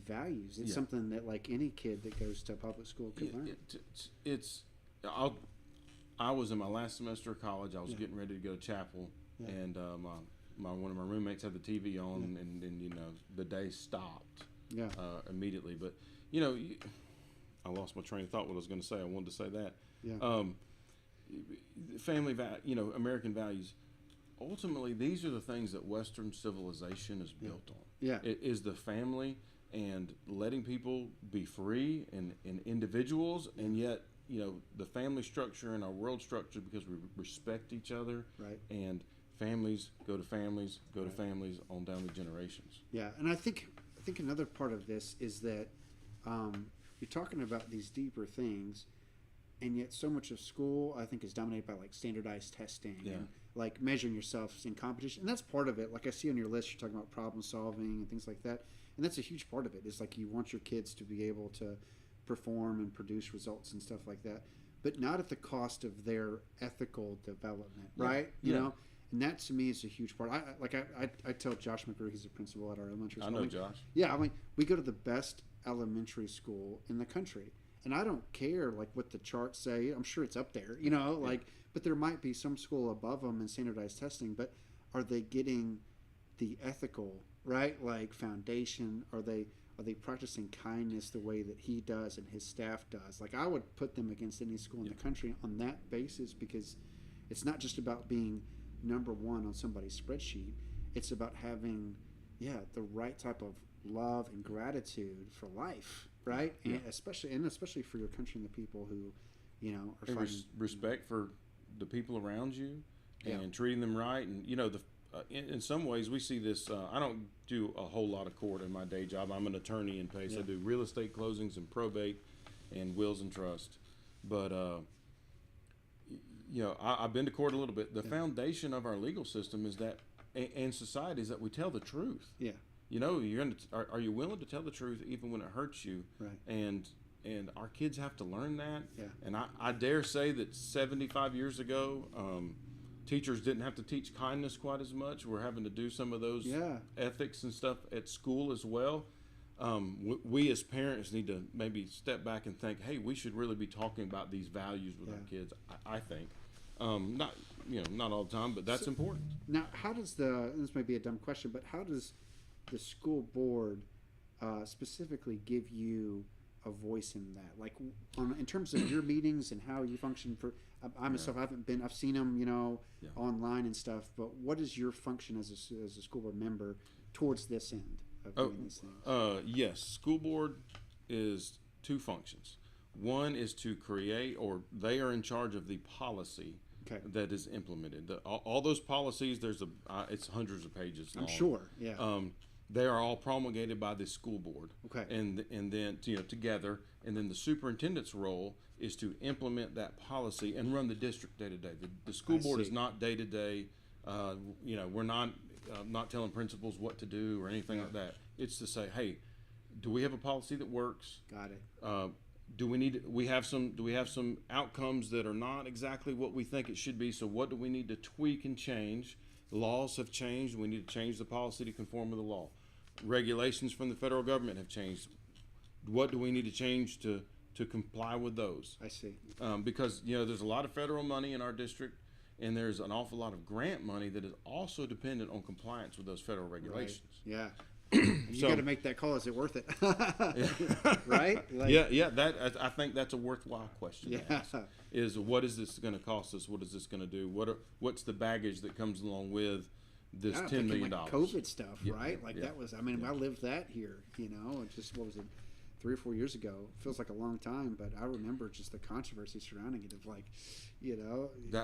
values. It's something that like any kid that goes to public school could learn. I was in my last semester of college. I was getting ready to go to chapel, and one of my roommates had the TV on, and you know the day stopped immediately. But you know, I lost my train of thought. What I was going to say, I wanted to say that. Yeah. Family American values. Ultimately, these are the things that Western civilization is built on. Yeah. It is the family and letting people be free and individuals, and yet, you know, the family structure and our world structure because we respect each other. Right. And families go to families, to families on down the generations. Yeah, and I think another part of this is that you're talking about these deeper things, and yet so much of school I think is dominated by like standardized testing and like measuring yourself in competition, and that's part of it. Like I see on your list, you're talking about problem solving and things like that, and that's a huge part of it. Is like you want your kids to be able to perform and produce results and stuff like that, but not at the cost of their ethical development, right? You know, and that to me is a huge part. I tell Josh McGrew, he's a principal at our elementary school. I know Josh. Yeah, I mean, we go to the best elementary school in the country, and I don't care like what the charts say. I'm sure it's up there, you know, like, but there might be some school above them in standardized testing, but are they getting the ethical, right, like foundation? Are they practicing kindness the way that he does and his staff does? Like I would put them against any school in the country on that basis, because it's not just about being number one on somebody's spreadsheet. It's about having the right type of love and gratitude for life, right? And especially for your country and the people who, you know, are fighting. Respect for the people around you and treating them right. And you know, in some ways we see this. I don't do a whole lot of court in my day job. I'm an attorney in Pace. I do real estate closings and probate and wills and trust. But you know, I've been to court a little bit. The foundation of our legal system is that, and society, is that we tell the truth. Yeah. You know, are you willing to tell the truth even when it hurts you? Right. And our kids have to learn that. Yeah. And I dare say that 75 years ago, teachers didn't have to teach kindness quite as much. We're having to do some of those ethics and stuff at school as well. We as parents need to maybe step back and think, hey, we should really be talking about these values with our kids. I think, not all the time, but that's important. Now, how does this may be a dumb question, but how does the school board specifically give you a voice in that? Like in terms of your meetings and how you function for, I myself haven't been, I've seen them, you know, online and stuff, but what is your function as a school board member towards this end of doing these things? Yes, school board is two functions. One is to create, or they are in charge of the policy Okay. that is implemented. All those policies, it's hundreds of pages long. I'm sure. Yeah. They are all promulgated by the school board. Okay. And then together, and then the superintendent's role is to implement that policy and run the district day to day. The school board is not day to day. We're not telling principals what to do or anything like that. It's to say, hey, do we have a policy that works? Got it. Do we have some outcomes that are not exactly what we think it should be? So what do we need to tweak and change? Laws have changed. We need to change the policy to conform with the law. Regulations from the federal government have changed. What do we need to change to comply with those? I see. Because there's a lot of federal money in our district, and there's an awful lot of grant money that is also dependent on compliance with those federal regulations. Right. Yeah. You got to make that call. Is it worth it? Right? I think that's a worthwhile question to ask. Is what is this going to cost us? What is this going to do? What's the baggage that comes along with this $10 million? Like COVID stuff, right? That was. I mean, Yeah. I lived that here. Just what was it, 3 or 4 years ago? It feels like a long time, but I remember just the controversy surrounding it. Of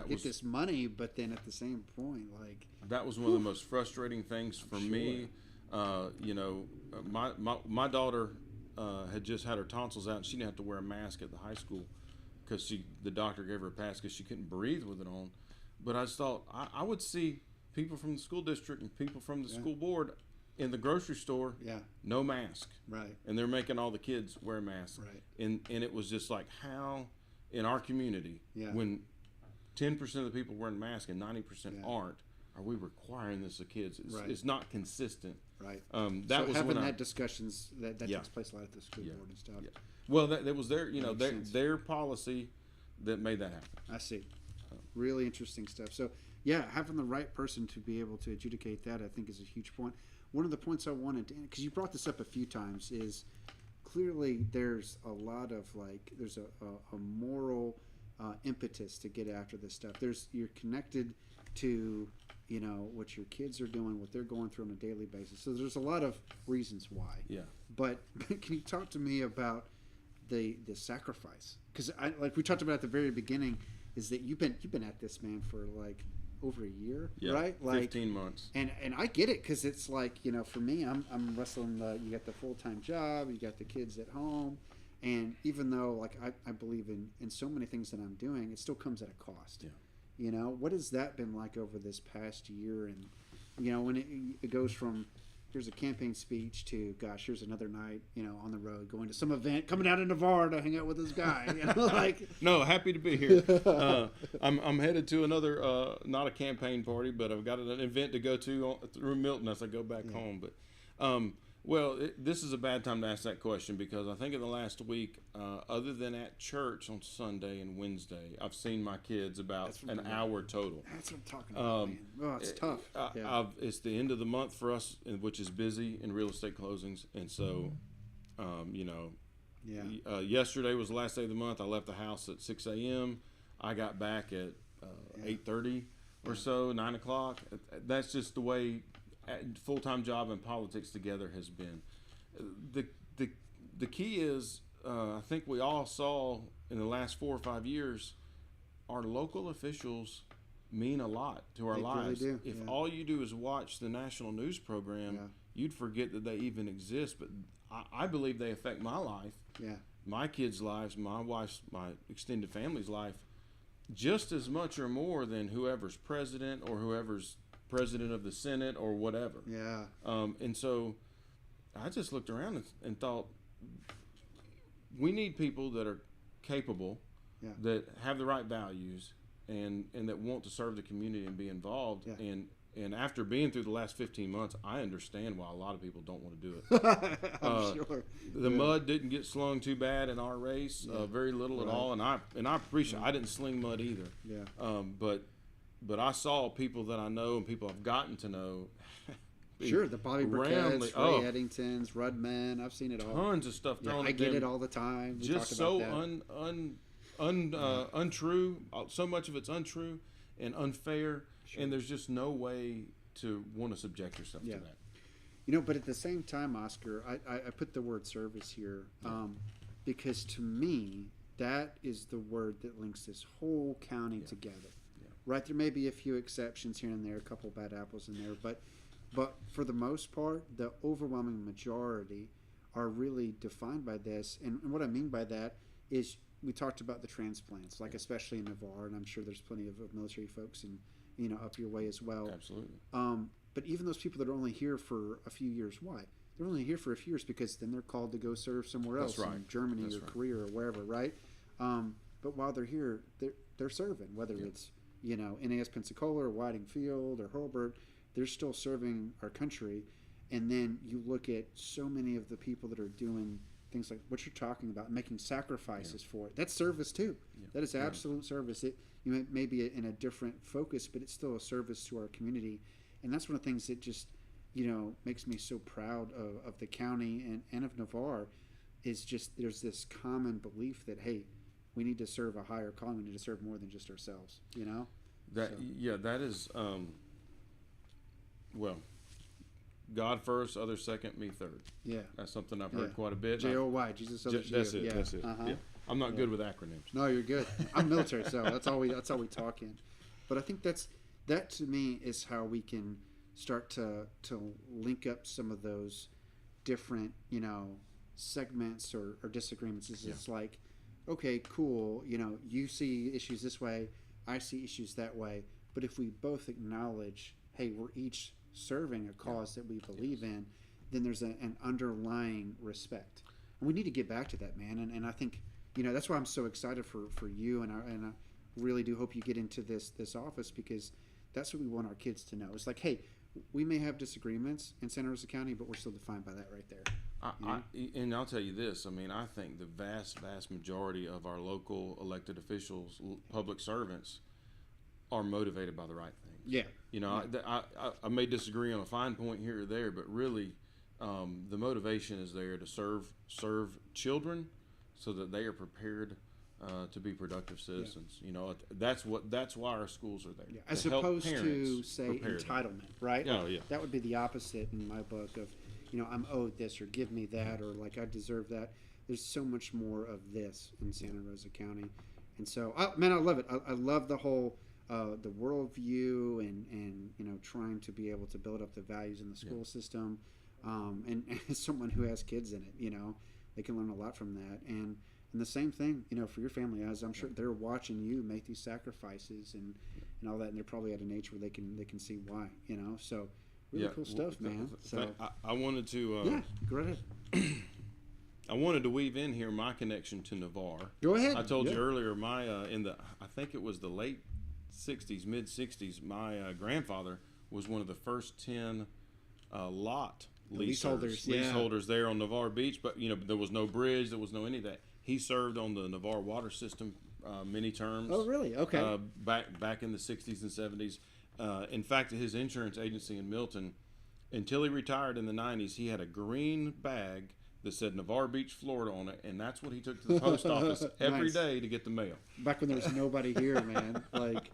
get this money, but then at the same point, that was one of the most frustrating things for me. My daughter had just had her tonsils out, and she didn't have to wear a mask at the high school because the doctor gave her a pass because she couldn't breathe with it on. But I just thought I would see people from the school district and people from the school board in the grocery store, no mask, right? And they're making all the kids wear masks, right? And it was just like, how in our community, when 10% of the people wearing masks and 90% aren't, are we requiring this of kids? It's not consistent. Right. That was having that discussions that takes place a lot at the school board and stuff. Yeah. Well, that was their policy that made that happen. I see. Really interesting stuff. So, having the right person to be able to adjudicate that, I think, is a huge point. One of the points I wanted to, because you brought this up a few times, is clearly there's a lot of there's a moral impetus to get after this stuff. You're connected to what your kids are doing, what they're going through on a daily basis. So there's a lot of reasons why. Yeah. But can you talk to me about the sacrifice? Because like we talked about at the very beginning, is that you've been at this, man, for over a year, right? 15 months. And I get it, because it's for me, I'm wrestling. You got the full-time job, you got the kids at home, and even though I believe in so many things that I'm doing, it still comes at a cost. Yeah. What has that been like over this past year? And, when it goes from here's a campaign speech to, gosh, here's another night, on the road, going to some event, coming out of Navarre to hang out with this guy, No, happy to be here. I'm headed to another, not a campaign party, but I've got an event to go to through Milton as I go back home. But, this is a bad time to ask that question, because I think in the last week, other than at church on Sunday and Wednesday, I've seen my kids about an hour total. That's what I'm talking about, man. Oh, it's tough. It's the end of the month for us, which is busy in real estate closings. And so, yesterday was the last day of the month. I left the house at 6 a.m. I got back at 8:30 or so, 9 o'clock. That's just the way full-time job and politics together has been. The key is, I think we all saw in the last 4 or 5 years, our local officials mean a lot to our lives. Really do. If all you do is watch the national news program, you'd forget that they even exist. But I believe they affect my life, my kids' lives, my wife's, my extended family's life, just as much or more than whoever's president or whoever's president of the Senate or whatever. Yeah. And so I just looked around and thought, we need people that are capable, that have the right values, and that want to serve the community and be involved. And after being through the last 15 months, I understand why a lot of people don't want to do it. I'm sure. The mud didn't get slung too bad in our race, very little at all. And I appreciate I didn't sling mud either. Yeah. But I saw people that I know and people I've gotten to know. Sure, the Bobby Burkett's, Ray Eddingtons, Rudman. I've seen it all. Tons of stuff thrown I at get them. it all the time. We Just talk so about untrue. So much of it's untrue and unfair. Sure. And there's just no way to want to subject yourself to that. But at the same time, Oscar, I put the word service here because to me, that is the word that links this whole county together. right? There may be a few exceptions here and there, a couple bad apples in there, but for the most part, the overwhelming majority are really defined by this. And what I mean by that is we talked about the transplants, like especially in Navarre, and I'm sure there's plenty of military folks in up your way as well. Absolutely. But even those people that are only here for a few years, why? They're only here for a few years because then they're called to go serve somewhere else, That's right. in Germany That's or right. Korea or wherever, right? But while they're here, they're serving, whether it's NAS Pensacola or Whiting Field or Hurlburt, they're still serving our country. And then you look at so many of the people that are doing things like what you're talking about, making sacrifices for it. That's service too. Yeah. That is absolute service. It may be in a different focus, but it's still a service to our community. And that's one of the things that just makes me so proud of the county and of Navarre, is just there's this common belief that, hey, we need to serve a higher calling. We need to serve more than just ourselves, That that is well, God first, others second, me third. Yeah. That's something I've heard quite a bit. JOY, Jesus others That's you. it. Yeah. That's it. Uh-huh. Yeah. I'm not good with acronyms. No, you're good. I'm military, so that's all we talk in. But I think that to me is how we can start to link up some of those different segments or disagreements. It's like, okay, cool. You see issues this way, I see issues that way. But if we both acknowledge, hey, we're each serving a cause that we believe in, then there's an underlying respect. And we need to get back to that, man. And I think, that's why I'm so excited for you. And I really do hope you get into this office, because that's what we want our kids to know. It's like, hey, we may have disagreements in Santa Rosa County, but we're still defined by that right there. And I'll tell you this. I mean, I think the vast majority of our local elected officials, public servants, are motivated by the right things. Yeah. I may disagree on a fine point here or there, but really, the motivation is there to serve children, so that they are prepared to be productive citizens. That's why our schools are there. Yeah. As opposed to say entitlement, right? Oh yeah. That would be the opposite in my book of, I'm owed this, or give me that, or like I deserve that. There's so much more of this in Santa Rosa County, and so man, I love it. I love the whole the worldview and trying to be able to build up the values in the school system, and as someone who has kids in it, they can learn a lot from that. And the same thing, for your family, as I'm sure they're watching you make these sacrifices and all that, and they're probably at an age where they can see why, So really cool stuff, man. So I wanted to. Go ahead. I wanted to weave in here my connection to Navarre. Go ahead. I told you earlier, my I think it was the late '60s, mid '60s. My grandfather was one of the first 10 lot leaseholders there on Navarre Beach. But there was no bridge, there was no any of that. He served on the Navarre water system many terms. Oh, really? Okay. Back in the '60s and '70s. In fact, at his insurance agency in Milton, until he retired in the '90s, he had a green bag that said Navarre Beach, Florida on it, and that's what he took to the post office every day to get the mail. Back when there was nobody here, man. Like,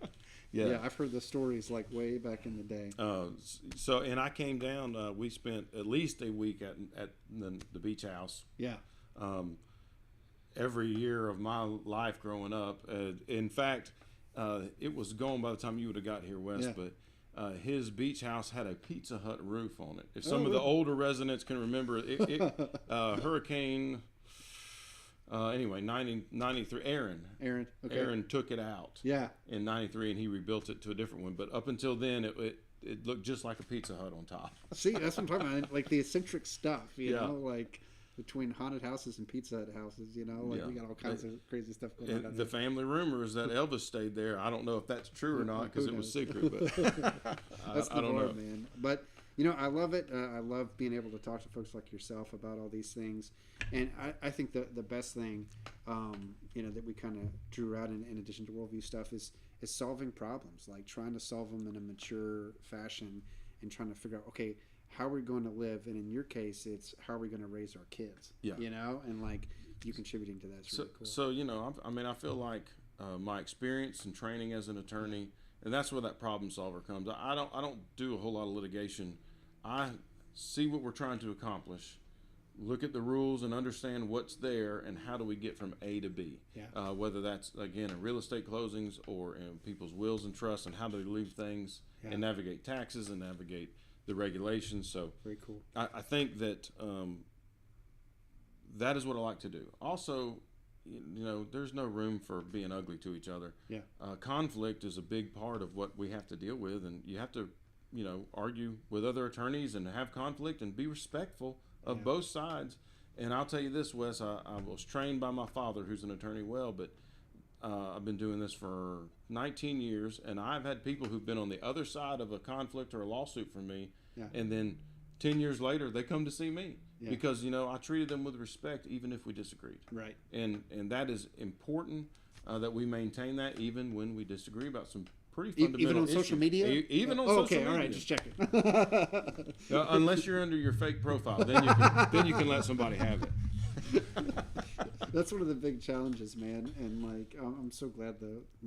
yeah, I've heard the stories like way back in the day. And I came down. We spent at least a week at the beach house. Yeah. Every year of my life growing up. In fact, it was gone by the time you would have got here, Wes. Yeah. But his beach house had a Pizza Hut roof on it. If some of the older residents can remember it, Hurricane. Anyway, 93. Aaron. Okay. Aaron took it out. Yeah. In '93, and he rebuilt it to a different one. But up until then, it looked just like a Pizza Hut on top. See, that's what I'm talking about. Like the eccentric stuff, you know, like between haunted houses and Pizza Hut houses, we got all kinds of crazy stuff going on. The family rumor is that Elvis stayed there. I don't know if that's true or not, because it was secret. But I don't know, man. But I love it. I love being able to talk to folks like yourself about all these things. And I think the best thing, that we kind of drew out in addition to worldview stuff is solving problems, like trying to solve them in a mature fashion and trying to figure out, okay, how are we going to live? And in your case, it's how are we going to raise our kids? Yeah. And like you contributing to that is really cool. So, I feel like my experience and training as an attorney, and that's where that problem solver comes. I don't do a whole lot of litigation. I see what we're trying to accomplish, look at the rules and understand what's there and how do we get from A to B. Yeah. Whether that's, again, in real estate closings or in people's wills and trusts, and how do they leave things Yeah. and navigate taxes and navigate the regulations. So Very cool. I think that that is what I like to do. Also, there's no room for being ugly to each other. Yeah. Conflict is a big part of what we have to deal with, and you have to, argue with other attorneys and have conflict and be respectful of both sides. And I'll tell you this, Wes, I was trained by my father, who's an attorney, but I've been doing this for 19 years, and I've had people who've been on the other side of a conflict or a lawsuit from me, and then 10 years later, they come to see me because, I treated them with respect, even if we disagreed. Right. And that is important that we maintain that even when we disagree about some pretty fundamental even on issues. social media? Even on social media. Okay, all right, just checking. Unless you're under your fake profile, then you can let somebody have it. That's one of the big challenges, man. And I'm so glad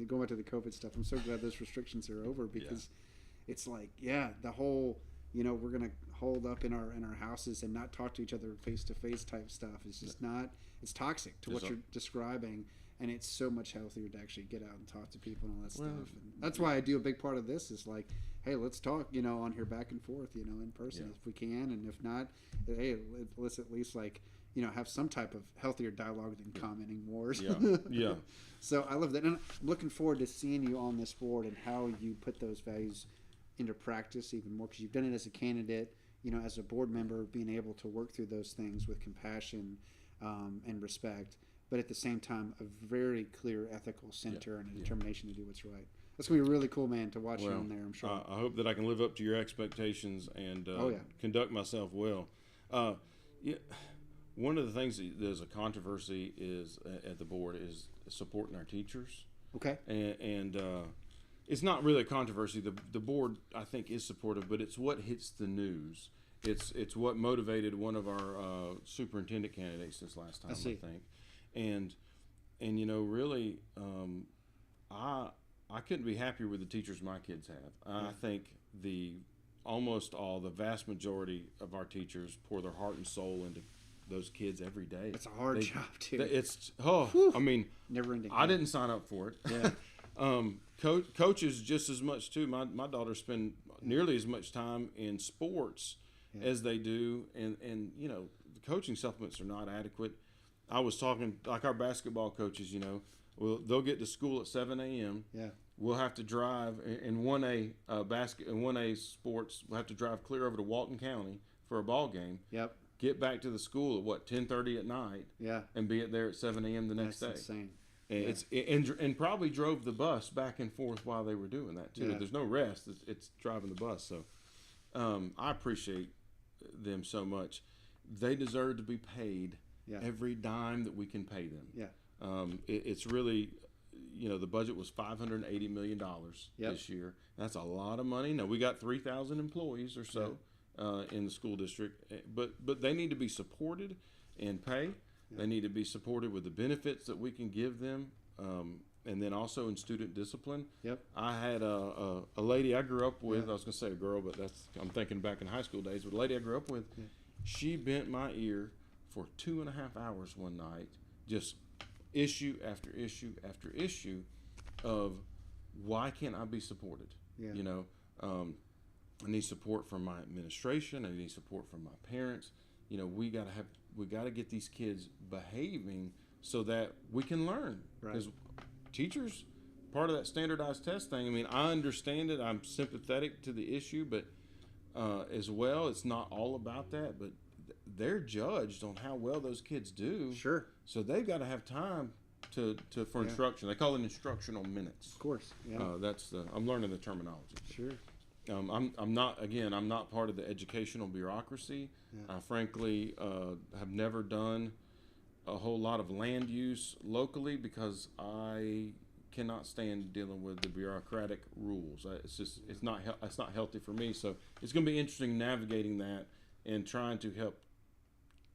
going back to the COVID stuff, I'm so glad those restrictions are over, because it's like, the whole, we're going to hold up in our houses and not talk to each other face to face type stuff. It's just not, it's toxic to what you're describing. And it's so much healthier to actually get out and talk to people and all that stuff. And that's why I do a big part of this is like, hey, let's talk, on here back and forth, in person if we can. And if not, hey, let's at least have some type of healthier dialogue than commenting wars. Yeah. So I love that. And I'm looking forward to seeing you on this board and how you put those values into practice even more, because you've done it as a candidate, as a board member, being able to work through those things with compassion and respect, but at the same time, a very clear ethical center and a determination to do what's right. That's going to be really cool, man, to watch you on there, I'm sure. I hope that I can live up to your expectations and conduct myself well. One of the things that there's a controversy is at the board is supporting our teachers. Okay. And it's not really a controversy. The board, I think, is supportive, but it's what hits the news. It's what motivated one of our superintendent candidates this last time, I think. And really, I couldn't be happier with the teachers my kids have. I think the vast majority of our teachers pour their heart and soul into those kids every day. It's a hard job too. Never ending. I didn't sign up for it. Yeah. Coaches just as much too. My daughters spend nearly as much time in sports as they do, and the coaching supplements are not adequate. I was talking like our basketball coaches, they'll get to school at 7 a.m. Yeah. We'll have to drive in 1A sports. We'll have to drive clear over to Walton County for a ball game. Yep. Get back to the school at 10:30 at night. Yeah. And be there at 7 a.m. the next day. That's insane. And and probably drove the bus back and forth while they were doing that too. Yeah. There's no rest. It's driving the bus. So I appreciate them so much. They deserve to be paid. Yeah. Every dime that we can pay them. Yeah. It's really, the budget was $580 million this year. That's a lot of money. Now we got 3,000 employees or so in the school district, but they need to be supported and pay. Yeah. They need to be supported with the benefits that we can give them, and then also in student discipline. Yep. I had a lady I grew up with. I was going to say a girl, but I'm thinking back in high school days. But a lady I grew up with, she bent my ear for 2.5 hours one night, just issue after issue after issue of why can't I be supported? Yeah. I need support from my administration. I need support from my parents. We got to get these kids behaving so that we can learn. Because teachers, part of that standardized test thing. I understand it. I'm sympathetic to the issue, but as well, it's not all about that. But they're judged on how well those kids do. Sure. So they've got to have time for instruction. They call it instructional minutes. Of course. Yeah. I'm learning the terminology. Sure. I'm not part of the educational bureaucracy. Yeah. I frankly have never done a whole lot of land use locally because I cannot stand dealing with the bureaucratic rules. It's not healthy for me. So it's going to be interesting navigating that and trying to help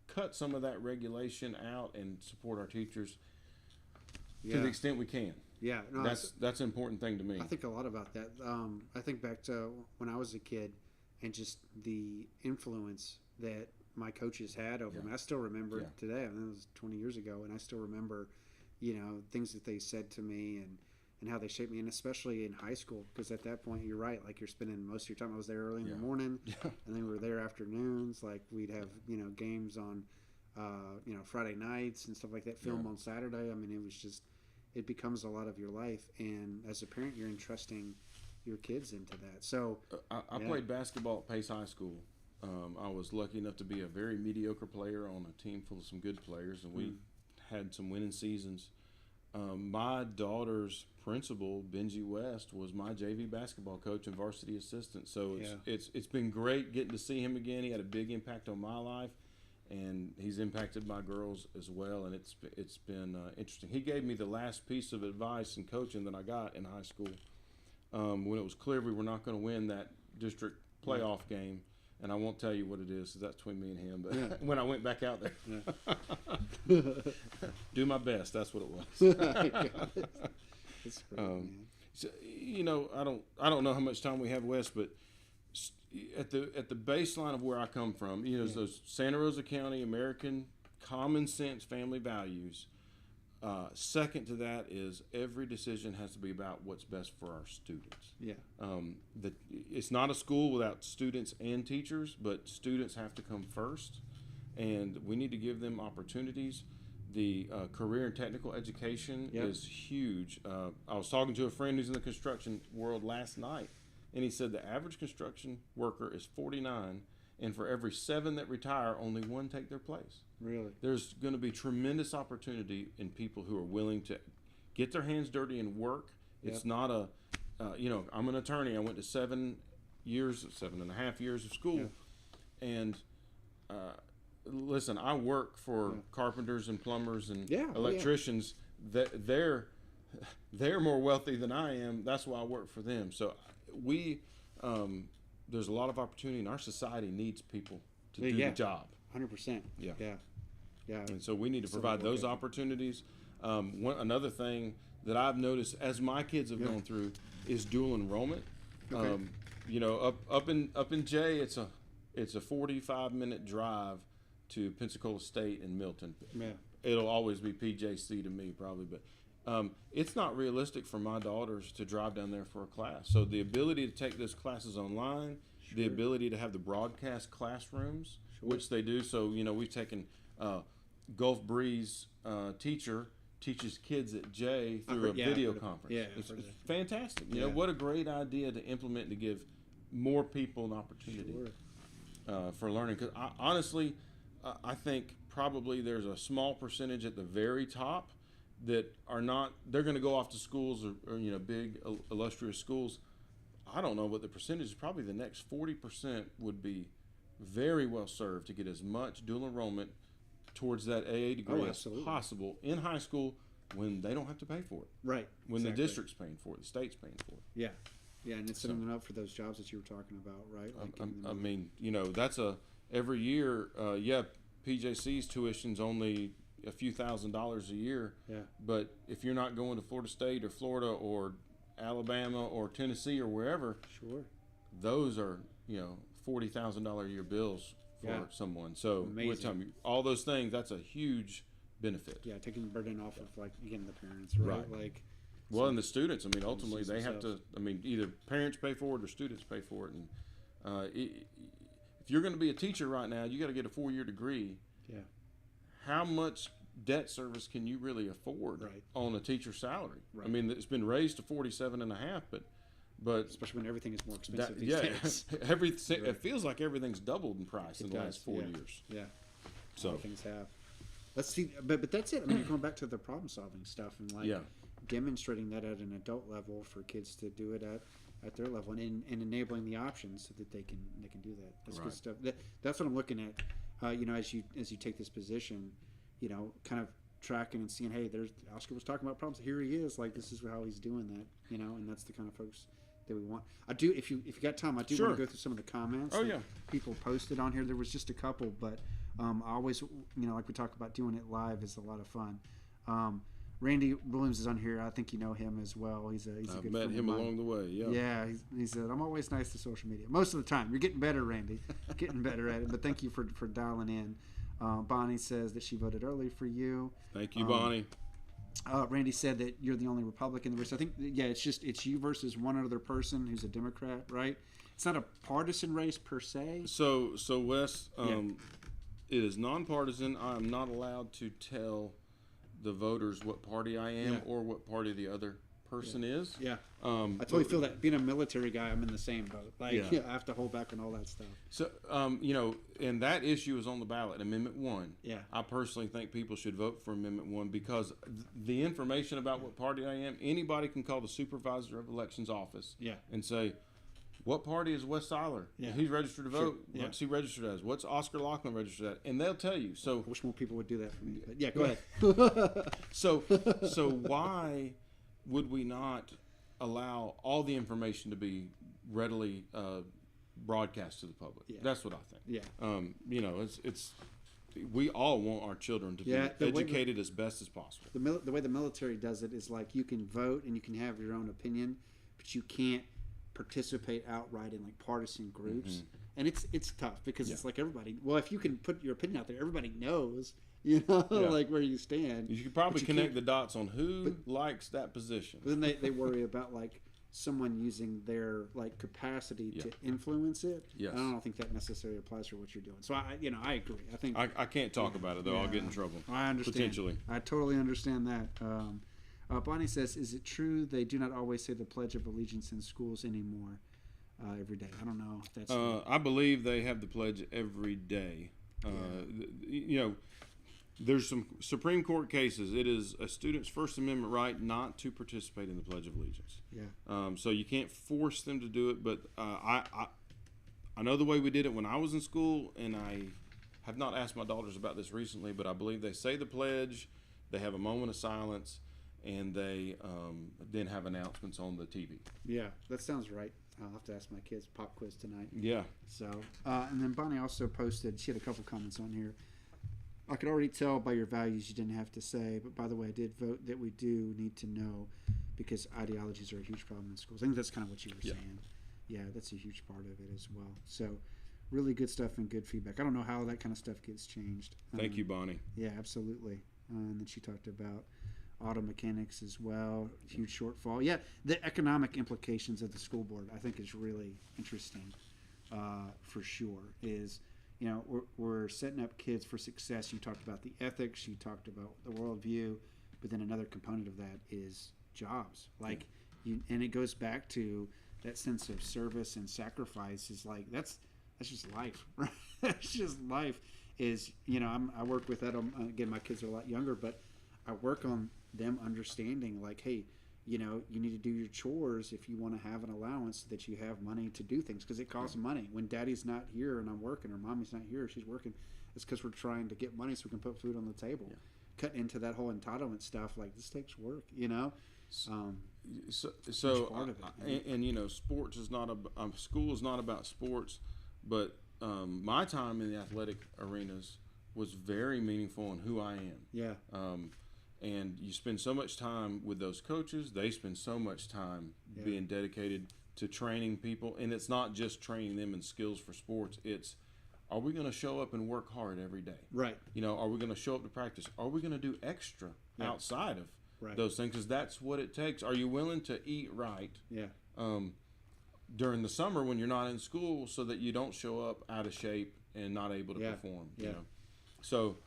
cut some of that regulation out and support our teachers to the extent we can. Yeah, no, that's an important thing to me. I think a lot about that. I think back to when I was a kid and just the influence that my coaches had over me. I still remember it today. I mean, it was 20 years ago, and I still remember, things that they said to me and how they shaped me, and especially in high school, because at that point, you're right, like you're spending most of your time. I was there early in the morning, and then we were there afternoons. Like we'd have games on Friday nights and stuff like that, film on Saturday. I mean, it becomes a lot of your life, and as a parent, you're entrusting your kids into that. So I played basketball at Pace High School. I was lucky enough to be a very mediocre player on a team full of some good players, and we had some winning seasons. My daughter's principal, Benji West, was my JV basketball coach and varsity assistant. So it's been great getting to see him again. He had a big impact on my life, and he's impacted my girls as well. And it's been interesting. He gave me the last piece of advice and coaching that I got in high school when it was clear we were not going to win that district playoff game. And I won't tell you what it is, 'cause that's between me and him. But when I went back out there, do my best. That's what it was. It's great, man. So, I don't know how much time we have, Wes, but at the baseline of where I come from, those Santa Rosa County American common sense family values. Second to that is every decision has to be about what's best for our students. Yeah. It's not a school without students and teachers, but students have to come first, and we need to give them opportunities. The career and technical education is huge. I was talking to a friend who's in the construction world last night, and he said the average construction worker is 49, and for every 7 that retire, only 1 take their place. Really? There's going to be tremendous opportunity in people who are willing to get their hands dirty and work. It's not I'm an attorney. I went to 7.5 years of school. And listen, I work for carpenters and plumbers and electricians. That they're more wealthy than I am. That's why I work for them. So there's a lot of opportunity, and our society needs people to do the job. 100%. Yeah. And so we need to provide those opportunities. Another thing that I've noticed as my kids have gone through is dual enrollment. Okay. Up in Jay, it's a 45-minute drive to Pensacola State and Milton. Yeah. It'll always be PJC to me probably, but it's not realistic for my daughters to drive down there for a class. So the ability to take those classes online, the ability to have the broadcast classrooms, which they do. So we've taken Gulf Breeze teacher teaches kids at Jay through a video conference. Yeah, it's fantastic. What a great idea to implement to give more people an opportunity for learning. Because honestly, I think probably there's a small percentage at the very top that are not. They're going to go off to schools or big illustrious schools. I don't know what the percentage is. Probably the next 40% would be very well served to get as much dual enrollment towards that AA degree as possible in high school when they don't have to pay for it. Right. When the district's paying for it, the state's paying for it. Yeah. Yeah, and it's setting them up for those jobs that you were talking about, right? Like that's every year, PJC's tuition's only a few $1,000s a year. Yeah. But if you're not going to Florida State or Florida or Alabama or Tennessee or wherever, those are, $40,000 a year bills for someone. So all those things, that's a huge benefit. Yeah, taking the burden off of the parents, right? And the students. Ultimately they have to. Either parents pay for it or students pay for it. And if you're going to be a teacher right now, you got to get a 4-year degree. Yeah. How much debt service can you really afford on a teacher's salary? Right. It's been raised to 47.5, but especially when everything is more expensive these days. It feels like everything's doubled in price in the last 4 years. Yeah. So things have. Let's see, but that's it. You're going back to the problem-solving stuff and demonstrating that at an adult level for kids to do it at their level and enabling the options so that they can do that. That's good stuff. That's what I'm looking at. As you take this position, kind of tracking and seeing, hey, there's Oscar was talking about problems. Here he is. This is how he's doing that. And that's the kind of folks that we want. I do. If you got time, I do want to go through some of the comments. People posted on here. There was just a couple, but I always, like we talked about, doing it live is a lot of fun. Randy Williams is on here. I think you know him as well. He's a I've good met friend him of mine. along the way. Yeah. Yeah, he said, I'm always nice to social media. Most of the time. You're getting better, Randy. Getting better at it. But thank you for dialing in. Bonnie says that she voted early for you. Thank you, Bonnie. Randy said that you're the only Republican in the race. I think, yeah, it's you versus one other person who's a Democrat, right? It's not a partisan race per se. So Wes, it is nonpartisan. I am not allowed to tell the voters what party I am or what party the other person is. Yeah. I totally feel that. Being a military guy, I'm in the same boat. Like, I have to hold back on all that stuff. So, and that issue is on the ballot, Amendment 1. Yeah. I personally think people should vote for Amendment 1 because the information about what party I am, anybody can call the supervisor of elections office and say, what party is Wes Seiler? Yeah. He's registered to vote. Yeah. What's he registered as? What's Oscar Locklin registered as? And they'll tell you. So I wish more people would do that for me. But yeah, go ahead. So why would we not allow all the information to be readily broadcast to the public? Yeah. That's what I think. Yeah. It's we all want our children to be educated as best as possible. The way the military does it is like you can vote and you can have your own opinion, but you can't participate outright in like partisan groups. And it's tough because it's like everybody. Well, if you can put your opinion out there, everybody knows. Like where you stand. You could probably connect the dots on who likes that position. But then they worry about like someone using their like capacity to influence it. Yes. I don't think that necessarily applies for what you're doing. So I agree. I think I can't talk about it though. I'll get in trouble. I understand. Potentially. I totally understand that. Bonnie says, "Is it true they do not always say the Pledge of Allegiance in schools anymore every day?" I don't know if that's. I believe they have the pledge every day. There's some Supreme Court cases. It is a student's First Amendment right not to participate in the Pledge of Allegiance. Yeah. So you can't force them to do it, but I know the way we did it when I was in school, and I have not asked my daughters about this recently, but I believe they say the pledge, they have a moment of silence, and they then have announcements on the TV. Yeah, that sounds right. I'll have to ask my kids pop quiz tonight. Yeah. So, and then Bonnie also posted, she had a couple comments on here. I could already tell by your values you didn't have to say, but by the way, I did vote that we do need to know because ideologies are a huge problem in schools. I think that's kind of what you were saying. Yeah, that's a huge part of it as well. So, really good stuff and good feedback. I don't know how that kind of stuff gets changed. Thank you, Bonnie. Yeah, absolutely. And then she talked about auto mechanics as well, huge shortfall. Yeah, the economic implications of the school board I think is really interesting for sure. Is, we're setting up kids for success. You talked about the ethics, you talked about the worldview, but then another component of that is jobs. Like, and it goes back to that sense of service and sacrifice. Is like that's just life, right? That's just life. Is I work with that. Again, my kids are a lot younger, but I work on them understanding like, hey, you need to do your chores if you want to have an allowance so that you have money to do things because it costs money. When daddy's not here and I'm working or mommy's not here, she's working, it's because we're trying to get money so we can put food on the table. Yeah. Cut into that whole entitlement stuff. Like this takes work, So part of it, and sports is not school is not about sports, but my time in the athletic arenas was very meaningful in who I am. Yeah. And you spend so much time with those coaches. They spend so much time being dedicated to training people. And it's not just training them in skills for sports. It's, are we going to show up and work hard every day? Right. Are we going to show up to practice? Are we going to do extra outside of those things? Because that's what it takes. Are you willing to eat right? Yeah. During the summer when you're not in school so that you don't show up out of shape and not able to perform. So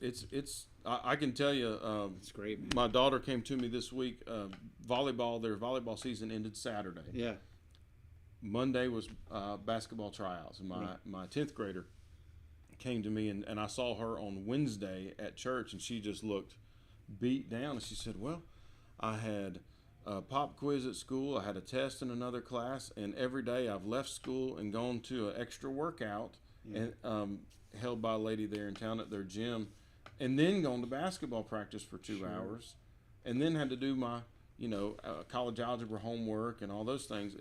it's I can tell you it's great, man. My daughter came to me this week. Their volleyball season ended Saturday. Yeah. Monday was basketball tryouts, and my 10th grader came to me, and I saw her on Wednesday at church, and she just looked beat down, and she said, well, I had a pop quiz at school, I had a test in another class, and every day I've left school and gone to an extra workout and held by a lady there in town at their gym, and then gone to basketball practice for 2 hours, and then had to do my college algebra homework and all those things.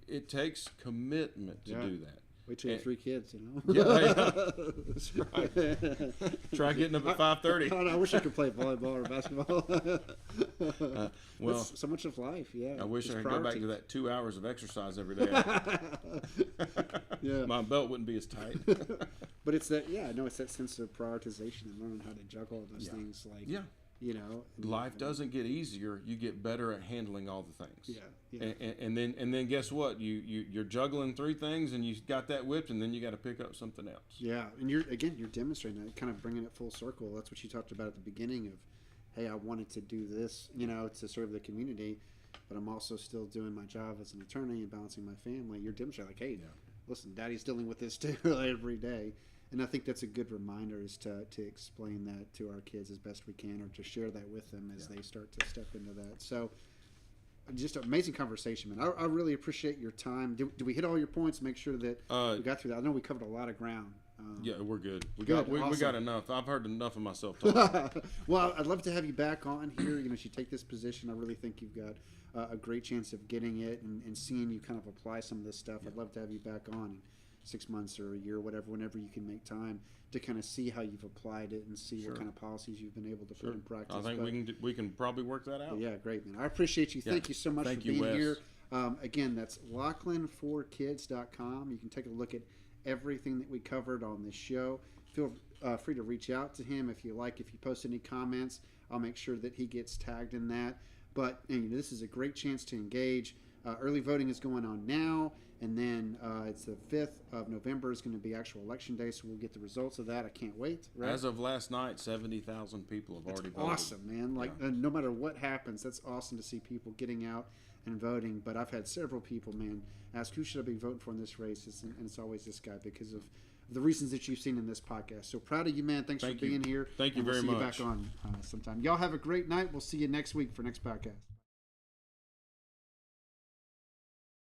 It takes commitment to do that. Wait till you have 3 kids, you know. Yeah, that's right. Try getting up at 5:30. I wish I could play volleyball or basketball. Well, that's so much of life. Yeah. I wish I Just could go back to priorities. that 2 hours of exercise every day. Yeah. My belt wouldn't be as tight. But it's that, yeah, no, it's that sense of prioritization and learning how to juggle all those things. Like, Yeah. you know, Life doesn't get easier. You get better at handling all the things. Yeah. Yeah. And then guess what? You're juggling 3 things, and you got that whipped, and then you got to pick up something else. Yeah, and you're demonstrating that, kind of bringing it full circle. That's what you talked about at the beginning of, hey, I wanted to do this, you know, to serve the community, but I'm also still doing my job as an attorney and balancing my family. You're demonstrating like, hey, listen, Daddy's dealing with this too every day. And I think that's a good reminder, is to explain that to our kids as best we can, or to share that with them as they start to step into that. So just an amazing conversation, man. I really appreciate your time. Do we hit all your points? Make sure that we got through that. I know we covered a lot of ground. Yeah, we're good. We Awesome. got enough. I've heard enough of myself talk. Well, I'd love to have you back on here. You know, as you take this position, I really think you've got a great chance of getting it and seeing you kind of apply some of this stuff. I'd love to have you back on in 6 months or a year, whatever, whenever you can make time to kind of see how you've applied it and see what kind of policies you've been able to put in practice. I think we can probably work that out. Yeah, great, man. I appreciate you. Thank you so much for being Wes. here. Again, that's Locklin4kids.com. You can take a look at everything that we covered on this show. Feel free to reach out to him if you like. If you post any comments, I'll make sure that he gets tagged in that. But this is a great chance to engage. Early voting is going on now, and then it's the 5th of November is going to be actual election day, so we'll get the results of that. I can't wait. Right? As of last night, 70,000 people have already voted. Awesome, man. Like, no matter what happens, that's awesome to see people getting out and voting. But I've had several people, man, ask, who should I be voting for in this race? And it's always this guy, because of the reasons that you've seen in this podcast. So proud of you, man. Thanks for being here. Thank you and we'll very see much. you back on sometime. Y'all have a great night. We'll see you next week for next podcast.